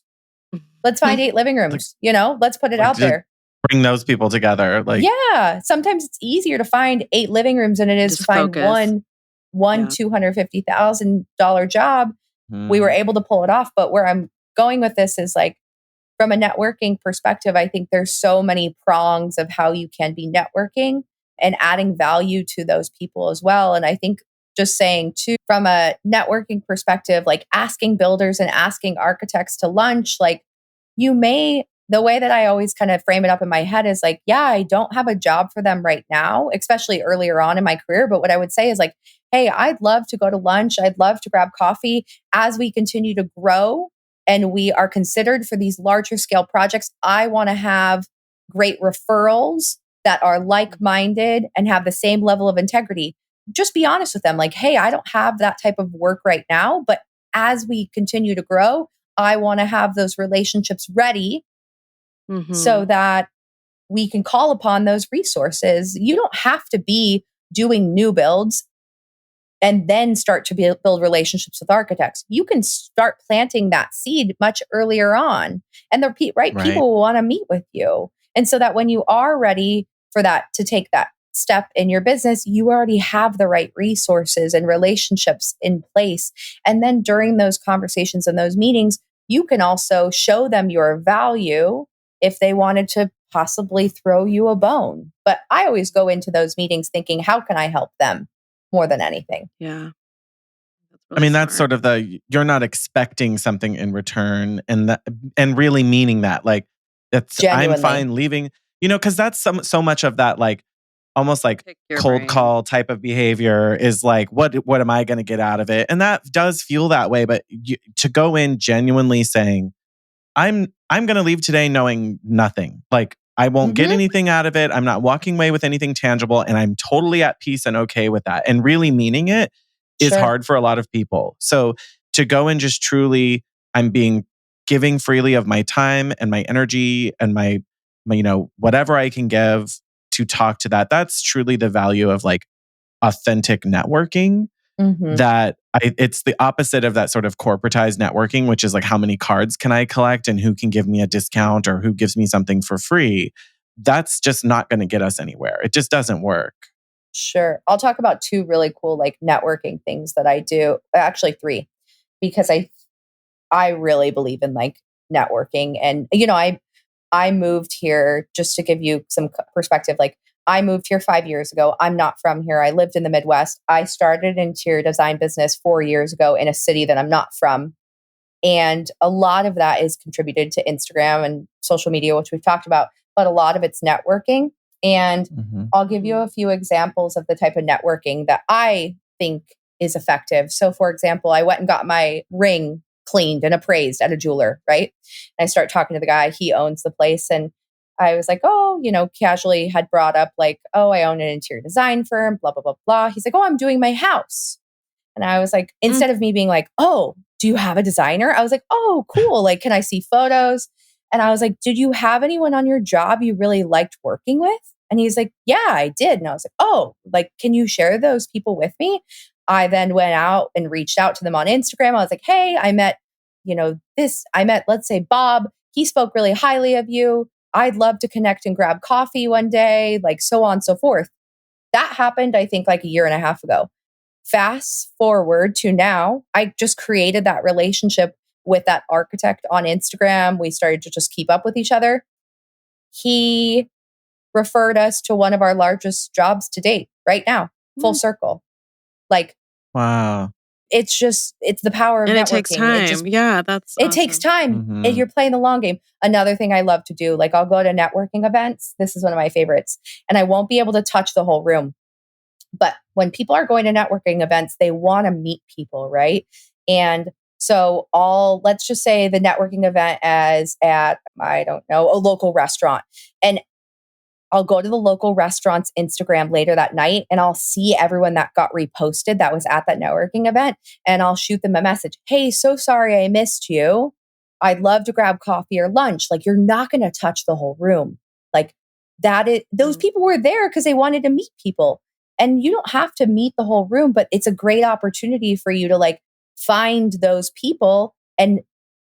Let's find 8 living Like, rooms, let's put it like out to there. bring those people together. Like, Yeah. Sometimes it's easier to find 8 living rooms than it is to Just find focus. one Yeah. $250,000 job. We were mm, able to pull it off. But where I'm going with this is like, from a networking perspective, I think there's so many prongs of how you can be networking and adding value to those people as well. And I think just saying too, from a networking perspective, like asking builders and asking architects to lunch, like the way that I always kind of frame it up in my head is like, yeah, I don't have a job for them right now, especially earlier on in my career. But what I would say is like, hey, I'd love to go to lunch. I'd love to grab coffee as we continue to grow and we are considered for these larger scale projects. I want to have great referrals that are like minded and have the same level of integrity. Just be honest with them like, hey, I don't have that type of work right now, but as we continue to grow, I want to have those relationships ready so Mhm. that we can call upon those resources. You don't have to be doing new builds and then start to build relationships with architects. You can start planting that seed much earlier on, and the right right. people will want to meet with you. And so that when you are ready for that to take that step in your business, you already have the right resources and relationships in place. And then during those conversations and those meetings, you can also show them your value if they wanted to possibly throw you a bone. But I always go into those meetings thinking, how can I help them more than anything? Yeah. That's I really mean, that's smart. sort of you're not expecting something in return, and really meaning that. Like, that's, I'm Genuinely. fine leaving, because that's so much of that, like almost like Pick your cold brain. call type of behavior is like, what am I going to get out of it? And that does feel that way, but to go in genuinely saying, I'm going to leave today knowing nothing. Like, I won't get Mhm. anything out of it. I'm not walking away with anything tangible, and I'm totally at peace and okay with that. And really meaning it is Sure. hard for a lot of people. So to go and just truly, I'm being giving freely of my time and my energy and my whatever I can give to talk to that. That's truly the value of like authentic networking. Mhm. It's the opposite of that sort of corporatized networking, which is like, how many cards can I collect and who can give me a discount or who gives me something for free. that's just not going to get us anywhere. It just doesn't work. Sure. I'll talk about two really cool like networking things that I do. Actually, three, because I really believe in like networking. And I moved here, just to give you some perspective. Like, I moved here 5 years ago. I'm not from here. I lived in the Midwest. I started an interior design business 4 years ago in a city that I'm not from. And a lot of that is contributed to Instagram and social media, which we've talked about, but a lot of it's networking. And Mhm. I'll give you a few examples of the type of networking that I think is effective. So, for example, I went and got my ring cleaned and appraised at a jeweler, right? And I start talking to the guy, he owns the place. And I was like, oh, casually had brought up, like, oh, I own an interior design firm, blah, blah, blah, blah. He's like, oh, I'm doing my house. And I was like, Mm. instead of me being like, oh, do you have a designer? I was like, oh, cool. Like, can I see photos? And I was like, did you have anyone on your job you really liked working with? And he's like, yeah, I did. And I was like, oh, like, can you share those people with me? I then went out and reached out to them on Instagram. I was like, hey, I met, let's say, Bob. He spoke really highly of you. I'd love to connect and grab coffee one day, like so on and so forth. That happened, I think, like a year and a half ago. Fast forward to now, I just created that relationship with that architect on Instagram. We started to just keep up with each other. He referred us to one of our largest jobs to date right now, full Mm. circle. Like, Wow. it's the power of And it takes networking. time. Yeah, that's It takes awesome. time. And Mhm. you're playing the long game. Another thing I love to do, like, I'll go to networking events. This is one of my favorites. And I won't be able to touch the whole room. But when people are going to networking events, they want to meet people, right? And so let's just say the networking event as at, I don't know, a local restaurant. And I'll go to the local restaurant's Instagram later that night and I'll see everyone that got reposted that was at that networking event. And I'll shoot them a message. Hey, so sorry I missed you. I'd love to grab coffee or lunch. Like, you're not going to touch the whole room. Like, those Mm. people were there because they wanted to meet people. And you don't have to meet the whole room, but it's a great opportunity for you to like find those people and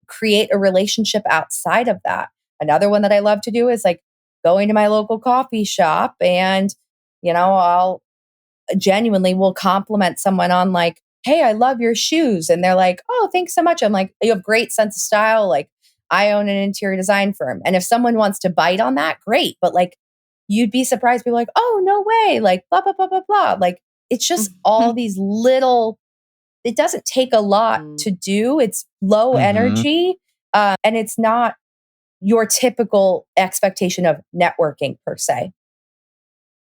create a relationship outside of that. Another one that I love to do is like going to my local coffee shop and, I'll genuinely will compliment someone on like, hey, I love your shoes. And they're like, oh, thanks so much. I'm like, you have great sense of style. Like, I own an interior design firm. And if someone wants to bite on that, great. But like, you'd be surprised. People are like, oh, no way. Like, blah, blah, blah, blah, blah. Like, it's just all these little, it doesn't take a lot Mm. to do. It's low Mhm. energy. And it's not your typical expectation of networking per se.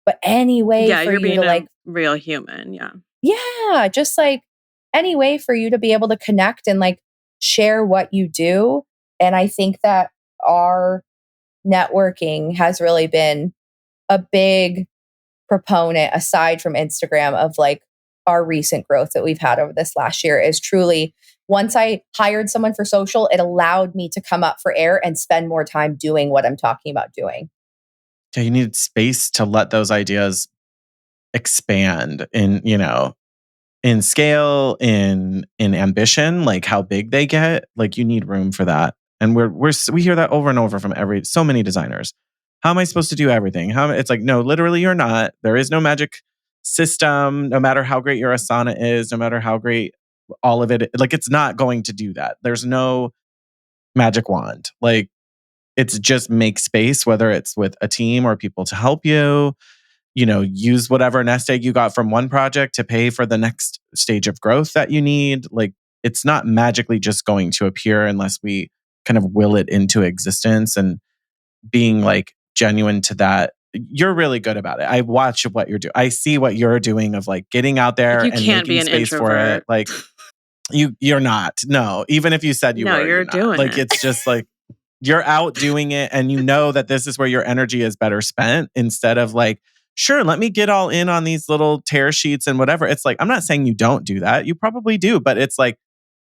But any way Yeah, for you're you to being a like, real human. Yeah. yeah, just like any way for you to be able to connect and like share what you do. And I think that our networking has really been a big proponent, aside from Instagram, of like our recent growth that we've had over this last year. Is truly, once I hired someone for social, it allowed me to come up for air and spend more time doing what I'm talking about doing. Yeah, you need space to let those ideas expand in scale, in ambition, like how big they get. Like, you need room for that. And we hear that over and over from so many designers. How am I supposed to do everything? It's like, no, literally you're not. There is no magic system, no matter how great your Asana is, no matter how great all of it, like, it's not going to do that. There's no magic wand. Like, it's just make space, whether it's with a team or people to help you. Use whatever nest egg you got from one project to pay for the next stage of growth that you need. Like, it's not magically just going to appear unless we kind of will it into existence. And being like genuine to that, you're really good about it. I watch what you're doing. I see what you're doing of like getting out Like, there you and can't be making an space for it. introvert. Like, you're not. No, even if you said you No, were, you're you're not. doing Like, it. it's just like you're out doing it, and you know that this is where your energy is better spent, instead of like, sure, let me get all in on these little tear sheets and whatever. It's like, I'm not saying you don't do that. You probably do, but it's like,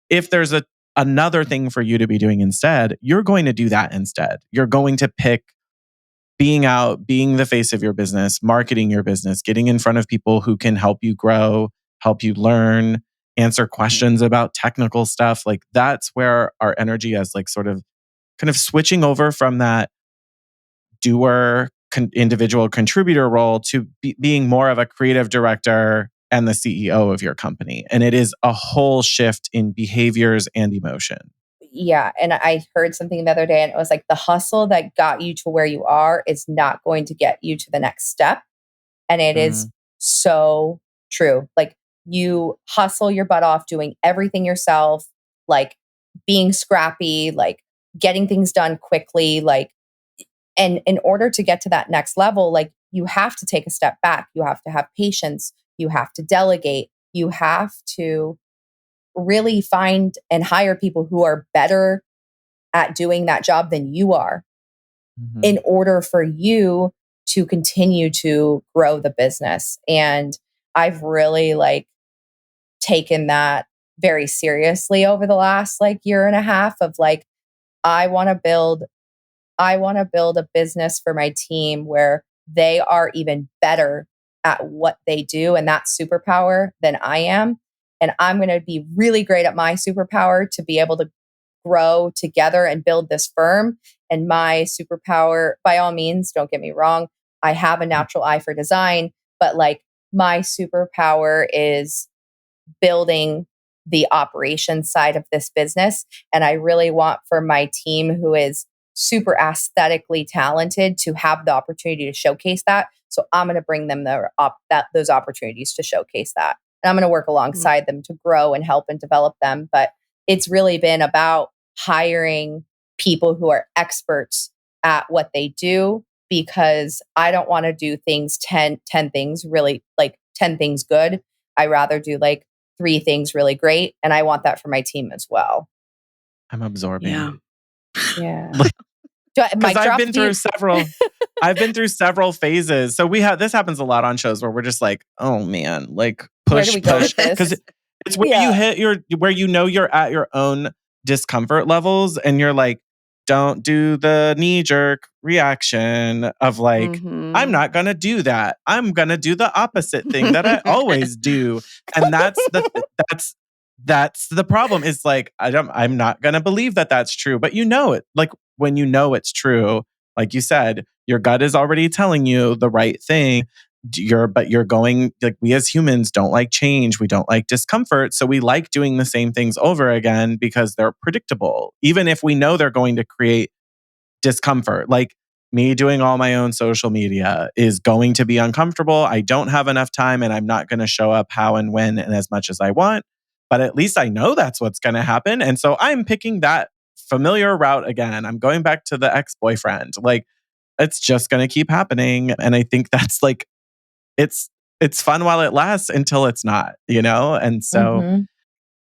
if there's another thing for you to be doing instead, you're going to do that instead. You're going to pick being out, being the face of your business, marketing your business, getting in front of people who can help you grow, help you learn, answer questions about technical stuff. Like, that's where our energy is, like, sort of kind of switching over from that doer individual contributor role to being more of a creative director and the CEO of your company. And it is a whole shift in behaviors and emotion. Yeah. And I heard something the other day, and it was like the hustle that got you to where you are is not going to get you to the next step. And it is Mm, so true. Like, you hustle your butt off doing everything yourself, like being scrappy, like getting things done quickly, like, and in order to get to that next level, like, you have to take a step back. You have to have patience. You have to delegate. You have to really find and hire people who are better at doing that job than you are mhm. in order for you to continue to grow the business. And I've really like taken that very seriously over the last like year and a half of like, I want to build a business for my team where they are even better at what they do and that superpower than I am. And I'm going to be really great at my superpower to be able to grow together and build this firm. And my superpower, by all means, don't get me wrong, I have a natural eye for design, but like, my superpower is building the operations side of this business. And I really want for my team, who is super aesthetically talented, to have the opportunity to showcase that. So I'm going to bring them those opportunities to showcase that. And I'm going to work Mm. alongside them to grow and help and develop them. But it's really been about hiring people who are experts at what they do, because I don't want to do things 10 things really, like 10 things good. I rather do like 3 things really great. And I want that for my team as well. I'm Yeah. absorbing. Yeah. Because Mic drop. Do you? I've been through several phases. So we have this happens a lot on shows where we're just like, oh man, like Where do push, we go push. with Because this? it's where you Yeah. hit where you know you're at your own discomfort levels and you're like, don't do the knee jerk reaction of like, I'm Mhm. not gonna do that. I'm gonna do the opposite thing that I always do. And that's the problem. Is like, I'm not gonna believe that that's true, but you know it. Like when you know it's true, like you said, your gut is already telling you the right thing. But you're going, like, we as humans don't like change. We don't like discomfort. So we like doing the same things over again because they're predictable, even if we know they're going to create discomfort. Like me doing all my own social media is going to be uncomfortable. I don't have enough time and I'm not going to show up how and when and as much as I want. But at least I know that's what's going to happen. And so I'm picking that familiar route again. I'm going back to the ex boyfriend. Like it's just going to keep happening. And I think that's like, it's, it's fun while it lasts until it's not, you know? And so Mhm.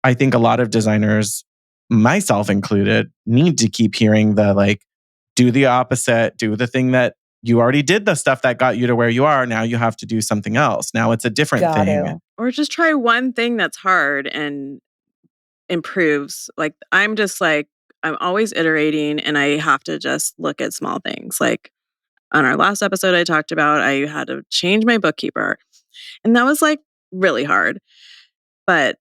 I think a lot of designers, myself included, need to keep hearing the like, do the opposite, do the thing that you already did the stuff that got you to where you are. Now you have to do something else. Now it's a different Got thing. to. Or just try one thing that's hard and improves. Like, I'm just like, I'm always iterating and I have to just look at small things. Like on our last episode, I talked about I had to change my bookkeeper. And that was like really hard, but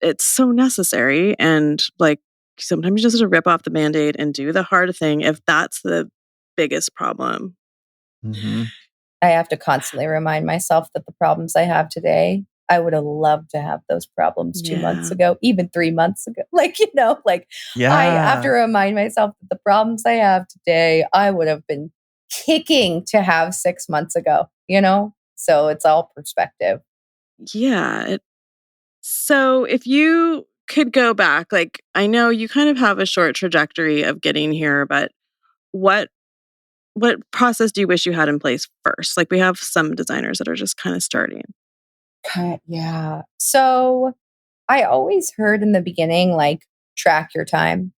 it's so necessary. And like sometimes you just have to rip off the band aid and do the hard thing if that's the biggest problem. Mhm. I have to constantly remind myself that the problems I have today, I would have loved to have those problems 2 months Yeah. ago, even 3 months ago. Like, like, I have to Yeah. remind myself that the problems I have today, I would have been kicking to have 6 months ago? So it's all perspective. Yeah. So if you could go back, like I know you kind of have a short trajectory of getting here, but what what process do you wish you had in place first? Like we have some designers that are just kind of starting. Yeah. So I always heard in the beginning, like, track your time.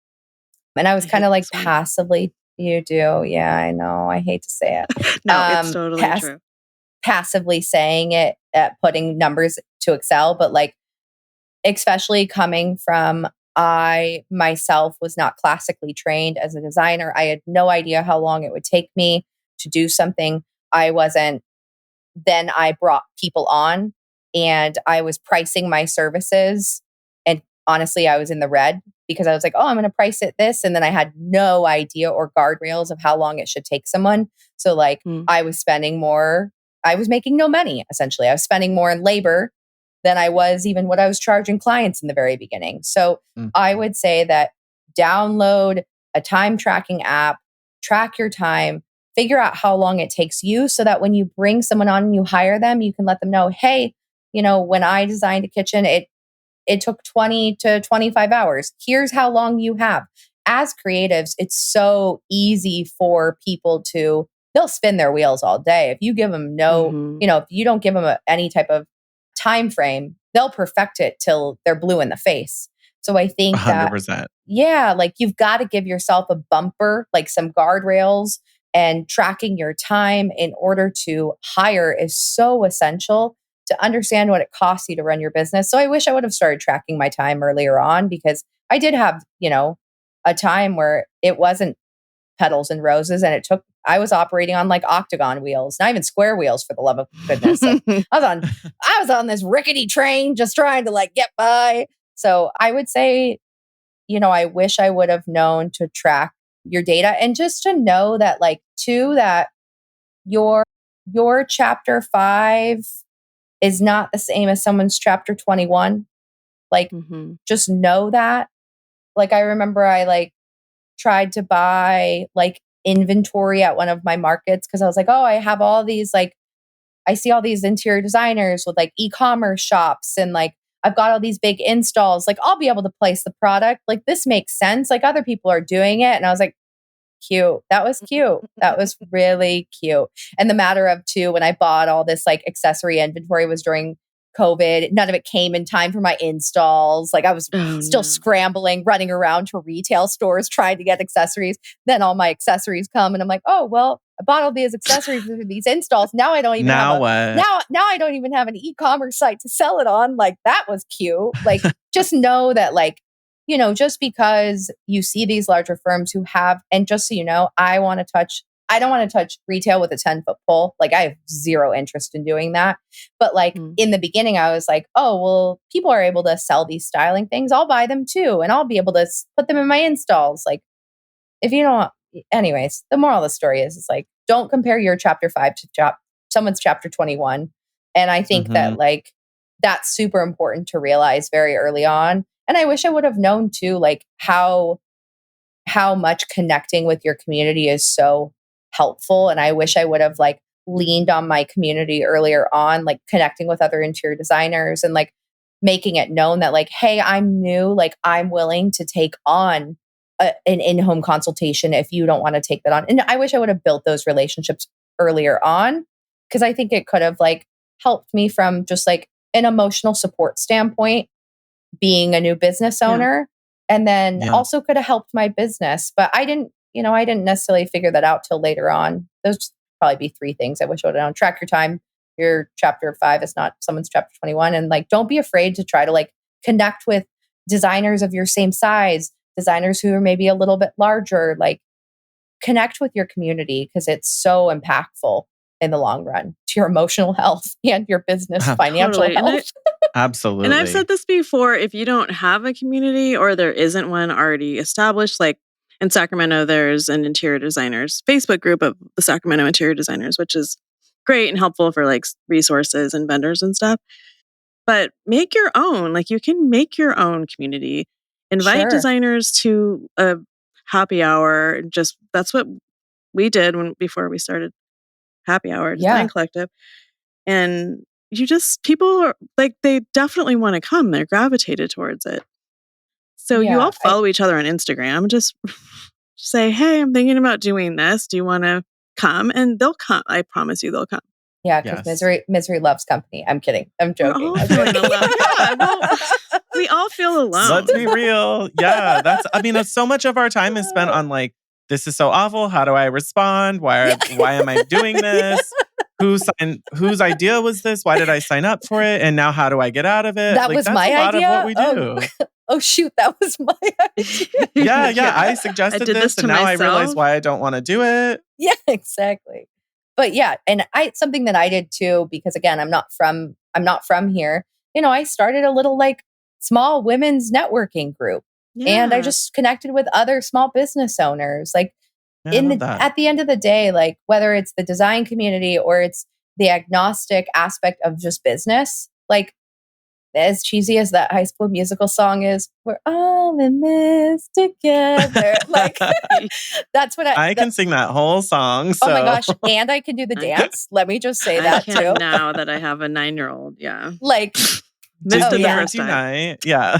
And I was I kind hate of like this one. passively, you do. Yeah, I know. I hate to say it. No, it's totally true. Passively saying it, putting numbers to Excel, but like, especially coming from, I myself was not classically trained as a designer. I had no idea how long it would take me to do something. I wasn't, then I brought people on and I was pricing my services. And honestly, I was in the red because I was like, oh, I'm going to price it this. And then I had no idea or guardrails of how long it should take someone. So like Mm. I was spending more, I was making no money essentially. I was spending more in labor than I was even what I was charging clients in the very beginning. So I Mhm. would say that download a time tracking app, track your time, figure out how long it takes you so that when you bring someone on and you hire them, you can let them know, hey, when I designed a kitchen, it took 20 to 25 hours. Here's how long you have. As creatives, it's so easy for people to, they'll spin their wheels all day. If you give them Mhm. if you don't give them any type of time frame, they'll perfect it till they're blue in the face. So I think that, 100%. yeah, like you've got to give yourself a bumper, like some guardrails, and tracking your time in order to hire is so essential to understand what it costs you to run your business. So I wish I would have started tracking my time earlier on because I did have, a time where it wasn't petals and roses and I was operating on like octagon wheels, not even square wheels for the love of goodness. Like I was on this rickety train just trying to like get by. So I would say, I wish I would have known to track your data and just to know that like too that your your chapter 5 is not the same as someone's chapter 21. Like Mhm. just know that. Like I remember I like tried to buy like inventory at one of my markets because I was like, oh, I have all these like I see all these interior designers with like e-commerce shops and like I've got all these big installs. Like I'll be able to place the product. Like this makes sense. Like other people are doing it. And I was like, cute. That was cute. That was really cute. And the matter of two, when I bought all this like accessory inventory was during COVID. None of it came in time for my installs. Like I was Oh, still no. scrambling, running around to retail stores trying to get accessories. Then all my accessories come and I'm like, oh well, I bought all these accessories for these installs. Now I don't even have Now a what? now I don't even have an e-commerce site to sell it on. Like that was cute. Like just know that like just because you see these larger firms who have, and just so you know, I don't want to touch retail with a 10-foot pole. Like I have zero interest in doing that. But like Mm. in the beginning, I was like, oh, well, people are able to sell these styling things. I'll buy them too. And I'll be able to put them in my installs. Like if you don't, anyways, the moral of the story is like, don't compare your chapter 5 to someone's chapter 21. And I think Mhm. that like, that's super important to realize very early on. And I wish I would have known too, like how much connecting with your community is so helpful. And I wish I would have like leaned on my community earlier on, like connecting with other interior designers and like making it known that like, hey, I'm new, like I'm willing to take on an in-home consultation if you don't want to take that on. And I wish I would have built those relationships earlier on because I think it could have like helped me from just like an emotional support standpoint being a new business Yeah. owner and then Yeah. also could have helped my business. But I didn't necessarily figure that out till later on. Those would probably be 3 things I wish I would have known. Track your time. Your chapter 5 is not someone's chapter 21. And like, don't be afraid to try to like connect with designers of your same size, designers who are maybe a little bit larger. Like, connect with your community because it's so impactful in the long run to your emotional health and your business financial Totally. health. And I've Absolutely. said this before, if you don't have a community or there isn't one already established, like in Sacramento, there's an interior designers Facebook group of the Sacramento interior designers, which is great and helpful for like resources and vendors and stuff. But make your own, like you can make your own community. Invite Sure. designers to a happy hour. Just that's what we did before we started Happy Hour Design Yeah. Collective. And people are like, they definitely want to come. They're gravitated towards it. So you all Yeah. follow each other on Instagram. Just say, hey, I'm thinking about doing this. Do you want to come? And they'll come. I promise you they'll come. Yeah, because Yes. misery loves company. I'm kidding. I'm We're joking. all I'm feeling joking. alone. Yeah. Well, we all feel Let's alone. be real. Yeah, so much of our time is spent on like, this is so awful. How do I respond? Yeah. Why am I doing this? Whose idea was this? Why did I sign up for it? And now how do I get out of it? That Like was that's a my lot of what idea. we Oh, do. oh shoot, that was my idea. Yeah, yeah. Yeah. I I suggested did this this to and now I realize myself. why I don't want to do it. Yeah, exactly. But yeah, and something that I did too, because again, I'm not from here. I started a little like small women's networking group. And I Yeah. just connected with other small business owners. Like Yeah, I love that. at the end of the day, like whether it's the design community or it's the agnostic aspect of just business, like as cheesy as that High School Musical song is, we're all in this together. Like that's what I can sing that whole song, oh my so gosh, and I can do the I dance. Let me just say I that can too. now that I have a 9-year-old. Yeah. Like, Missed oh it the yeah. first Disneyland time. Unite. Yeah.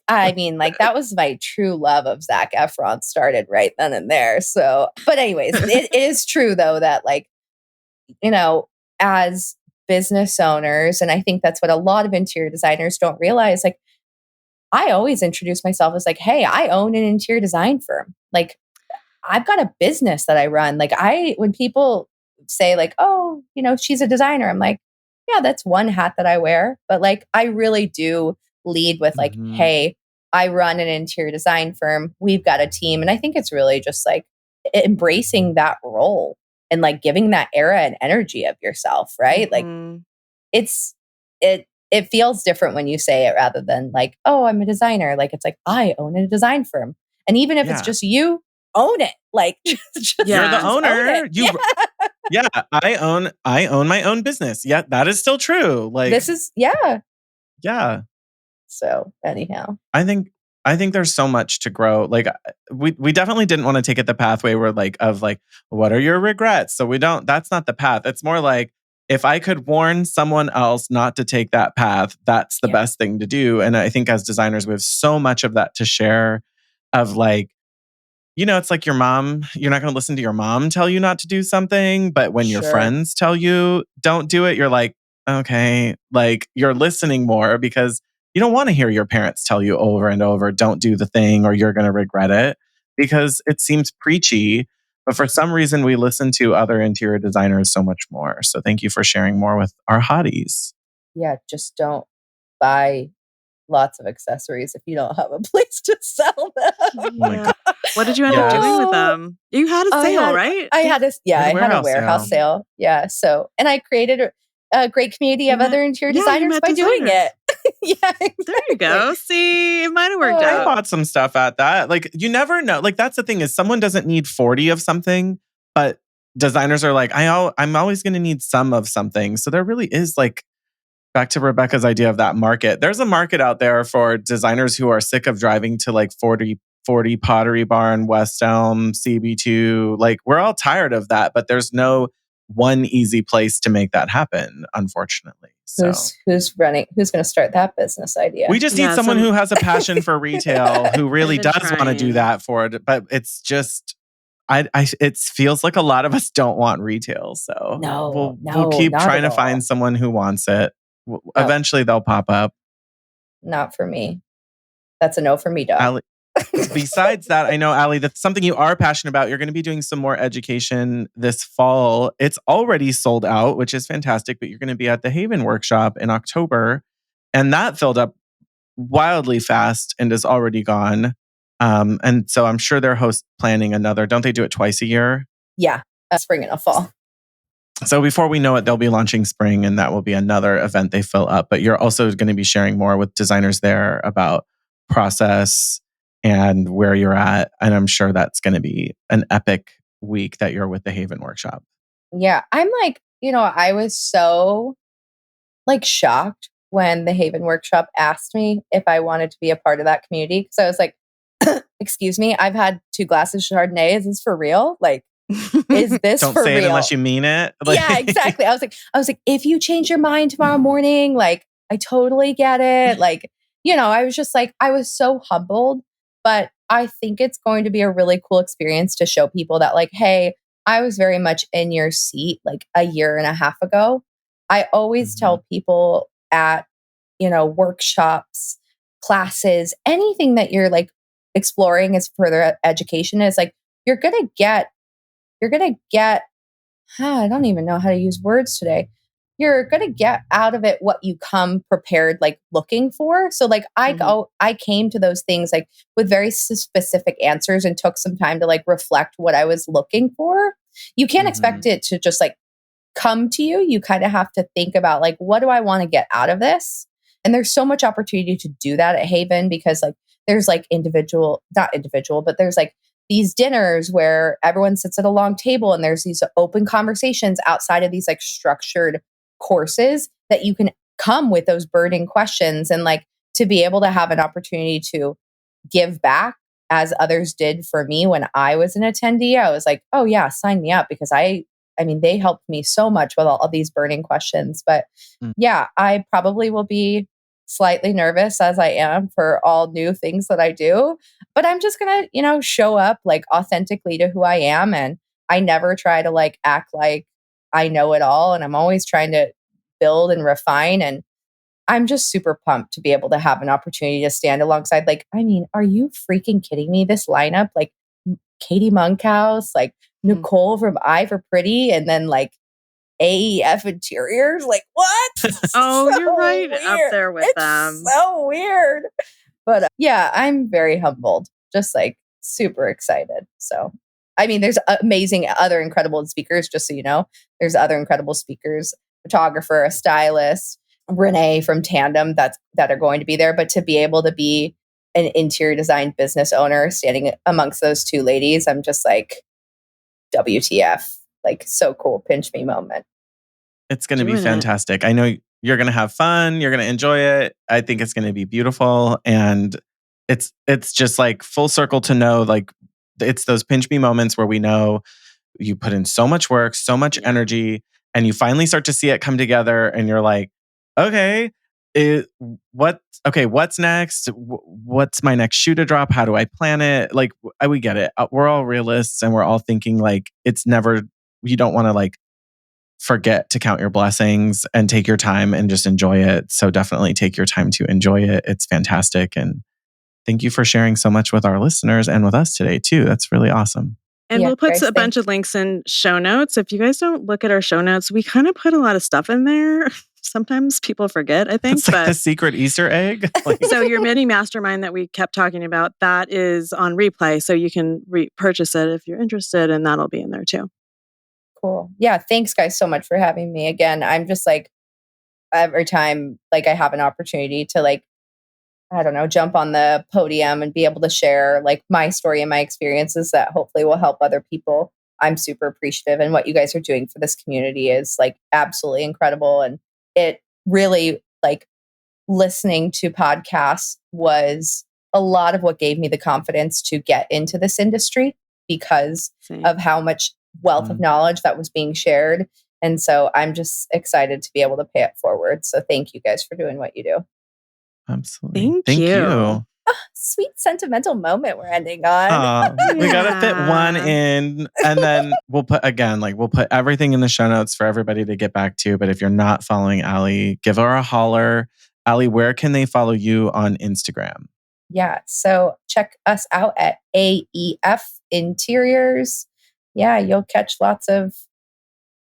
I mean, like that was my true love of Zac Efron started right then and there. So, but anyways, it is true though that like, you know, as business owners, and I think that's what a lot of interior designers don't realize, like I always introduce myself as like, hey, I own an interior design firm. Like I've got a business that I run. Like when people say like, oh, she's a designer, I'm like, yeah, that's one hat that I wear. But like, I really do lead with like, Mhm. hey, I run an interior design firm. We've got a team. And I think it's really just like embracing that role and like giving that era and energy of yourself, right? Like Mhm. it's, it feels different when you say it rather than like, oh, I'm a designer. Like it's like, I own a design firm. And even if it's Yeah. just you, own it. Like just You're the Yeah. own owner. it. Yeah. Yeah, I own my own business. Yeah, that is still true. Like, This is yeah. yeah. So anyhow. I think I think there's so much to grow. Like we definitely didn't want to take it the pathway where like what are your regrets? So we don't that's not the path. It's more like if I could warn someone else not to take that path, that's the Yeah. best thing to do. And I think as designers we have so much of that to share of like it's like your mom, you're not going to listen to your mom tell you not to do something, but when your Sure. friends tell you don't do it, you're like, okay, like you're listening more because you don't want to hear your parents tell you over and over, don't do the thing or you're going to regret it because it seems preachy. But for some reason, we listen to other interior designers so much more. So thank you for sharing more with our hotties. Yeah. Just don't buy lots of accessories if you don't have a place to sell them. Oh my Yeah. God. What did you end up doing Yes. with Oh, them? You had a I sale, had right? I had a We had a I had a warehouse warehouse sale. sale. Yeah. So and I created a great community You of met other interior Yeah, you designers met by doing designers. it. Yeah, There you exactly. go. See, it might have worked I out. Oh, bought some stuff at that. Like you never know. Like that's the thing is someone doesn't need 40 of something, but designers are like, I'm always going to need some of something. So there really is like back to Rebecca's idea of that market. There's a market out there for designers who are sick of driving to like 40 Pottery Barn, West Elm, CB2. Like we're all tired of that, but there's no one easy place to make that happen, unfortunately. So who's going to start that business we idea? just need Yeah, someone some who has a passion for retail, who I've really been does want to do trying. that for it. But it's just, it feels like a lot of us don't want retail. So No, we'll no, keep not trying at to find all. someone who wants it. No, Eventually, they'll pop up. not for me. That's a no for me, dog. Ali, besides that, I know Ali, that's something you are passionate about. You're going to be doing some more education this fall. It's already sold out, which is fantastic. But you're going to be at the Haven Workshop in October, and that filled up wildly fast and is already gone. And so I'm sure they're planning another. Don't they do it twice a year? Yeah, a spring and a fall. So before we know it, they'll be launching spring, and that will be another event they fill up. But you're also going to be sharing more with designers there about process and where you're at. And I'm sure that's going to be an epic week that you're with the Haven Workshop. Yeah, I'm like, I was so like shocked when the Haven Workshop asked me if I wanted to be a part of that community because I was like, "Excuse me, I've had 2 glasses of Chardonnay. Is this for real? Like, is this Don't for say it unless real?" you mean it. Yeah, exactly. I was like, if you change your mind tomorrow morning, like, I totally get it. Like, I was just like, I was so humbled, but I think it's going to be a really cool experience to show people that, like, hey, I was very much in your seat like a year and a half ago. I always Mhm. tell people at, workshops, classes, anything that you're like exploring as further education is like, you're going to get I don't even know how to use words today. You're going to get out of it what you come prepared, like looking for. So, like, Mhm. I came to those things like with very specific answers and took some time to like reflect what I was looking for. You can't expect Mhm. it to just like come to you. You kind of have to think about like, what do I want to get out of this? And there's so much opportunity to do that at Haven because like there's like not individual, but there's like these dinners where everyone sits at a long table and there's these open conversations outside of these like structured courses that you can come with those burning questions, and like to be able to have an opportunity to give back as others did for me when I was an attendee. I was like, oh yeah, sign me up, because I mean, they helped me so much with all of these burning questions. But Mm. yeah, I probably will be slightly nervous, as I am for all new things that I do. But I'm just going to, show up like authentically to who I am. And I never try to like act like I know it all. And I'm always trying to build and refine. And I'm just super pumped to be able to have an opportunity to stand alongside. Like, I mean, are you freaking kidding me? This lineup, like Katie Monkhouse, like Nicole from Eye for Pretty, and then like AEF Interiors. Like, what? Oh, So you're right weird. up there with It's them. so weird. But yeah, I'm very humbled, just like super excited. So, I mean, there's amazing other incredible speakers, just so you know. There's other incredible speakers, photographer, a stylist, Renee from Tandem that are going to be there. But to be able to be an interior design business owner standing amongst those two ladies, I'm just like, WTF. Like, so cool. Pinch me moment. It's going to be Doing it. fantastic. I know you're going to have fun. You're going to enjoy it. I think it's going to be beautiful. And it's just like full circle to know, like, it's those pinch me moments where we know you put in so much work, so much energy, and you finally start to see it come together. And you're like, okay, what's next? What's my next shoe to drop? How do I plan it? Like, we get it. We're all realists, and we're all thinking like you don't want to like forget to count your blessings and take your time and just enjoy it. So definitely take your time to enjoy it. It's fantastic. And thank you for sharing so much with our listeners and with us today too. That's really awesome. And Yeah, we'll put guys, a bunch of links in show notes. If you guys don't look at our show notes, we kind of put a lot of stuff in there. Sometimes people forget, I think. It's like the secret Easter egg. Like, So your mini mastermind that we kept talking about, that is on replay. So you can purchase it if you're interested, and that'll be in there too. Cool. Yeah. Thanks guys so much for having me again. I'm just like, every time like I have an opportunity to like, I don't know, jump on the podium and be able to share like my story and my experiences that hopefully will help other people, I'm super appreciative. And what you guys are doing for this community is like absolutely incredible. And it really, like, listening to podcasts was a lot of what gave me the confidence to get into this industry, because Same. of how much wealth of knowledge that was being shared. And so I'm just excited to be able to pay it forward. So thank you guys for doing what you do. absolutely. Thank you. Oh, sweet sentimental moment we're ending on. We got to fit one Yeah. in, and then we'll put everything in the show notes for everybody to get back to. But if you're not following Ali, give her a holler. Ali, where can they follow you on Instagram? Yeah. So check us out at AEF Interiors. Yeah, you'll catch lots of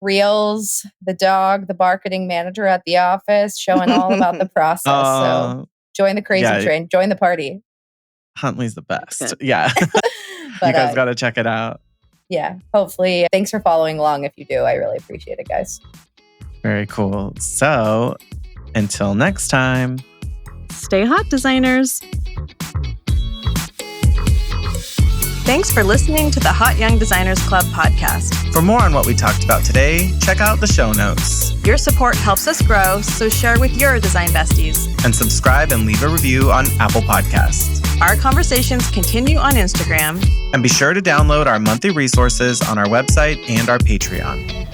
reels, the dog, the marketing manager at the office showing all about the process. So join the crazy train, join the party. Huntley's the best. Good. Yeah. But, you guys got to check it out. Yeah, hopefully. Thanks for following along if you do. I really appreciate it, guys. Very cool. So until next time. Stay hot, designers. Thanks for listening to the Hot Young Designers Club podcast. For more on what we talked about today, check out the show notes. Your support helps us grow, so share with your design besties. And subscribe and leave a review on Apple Podcasts. Our conversations continue on Instagram. And be sure to download our monthly resources on our website and our Patreon.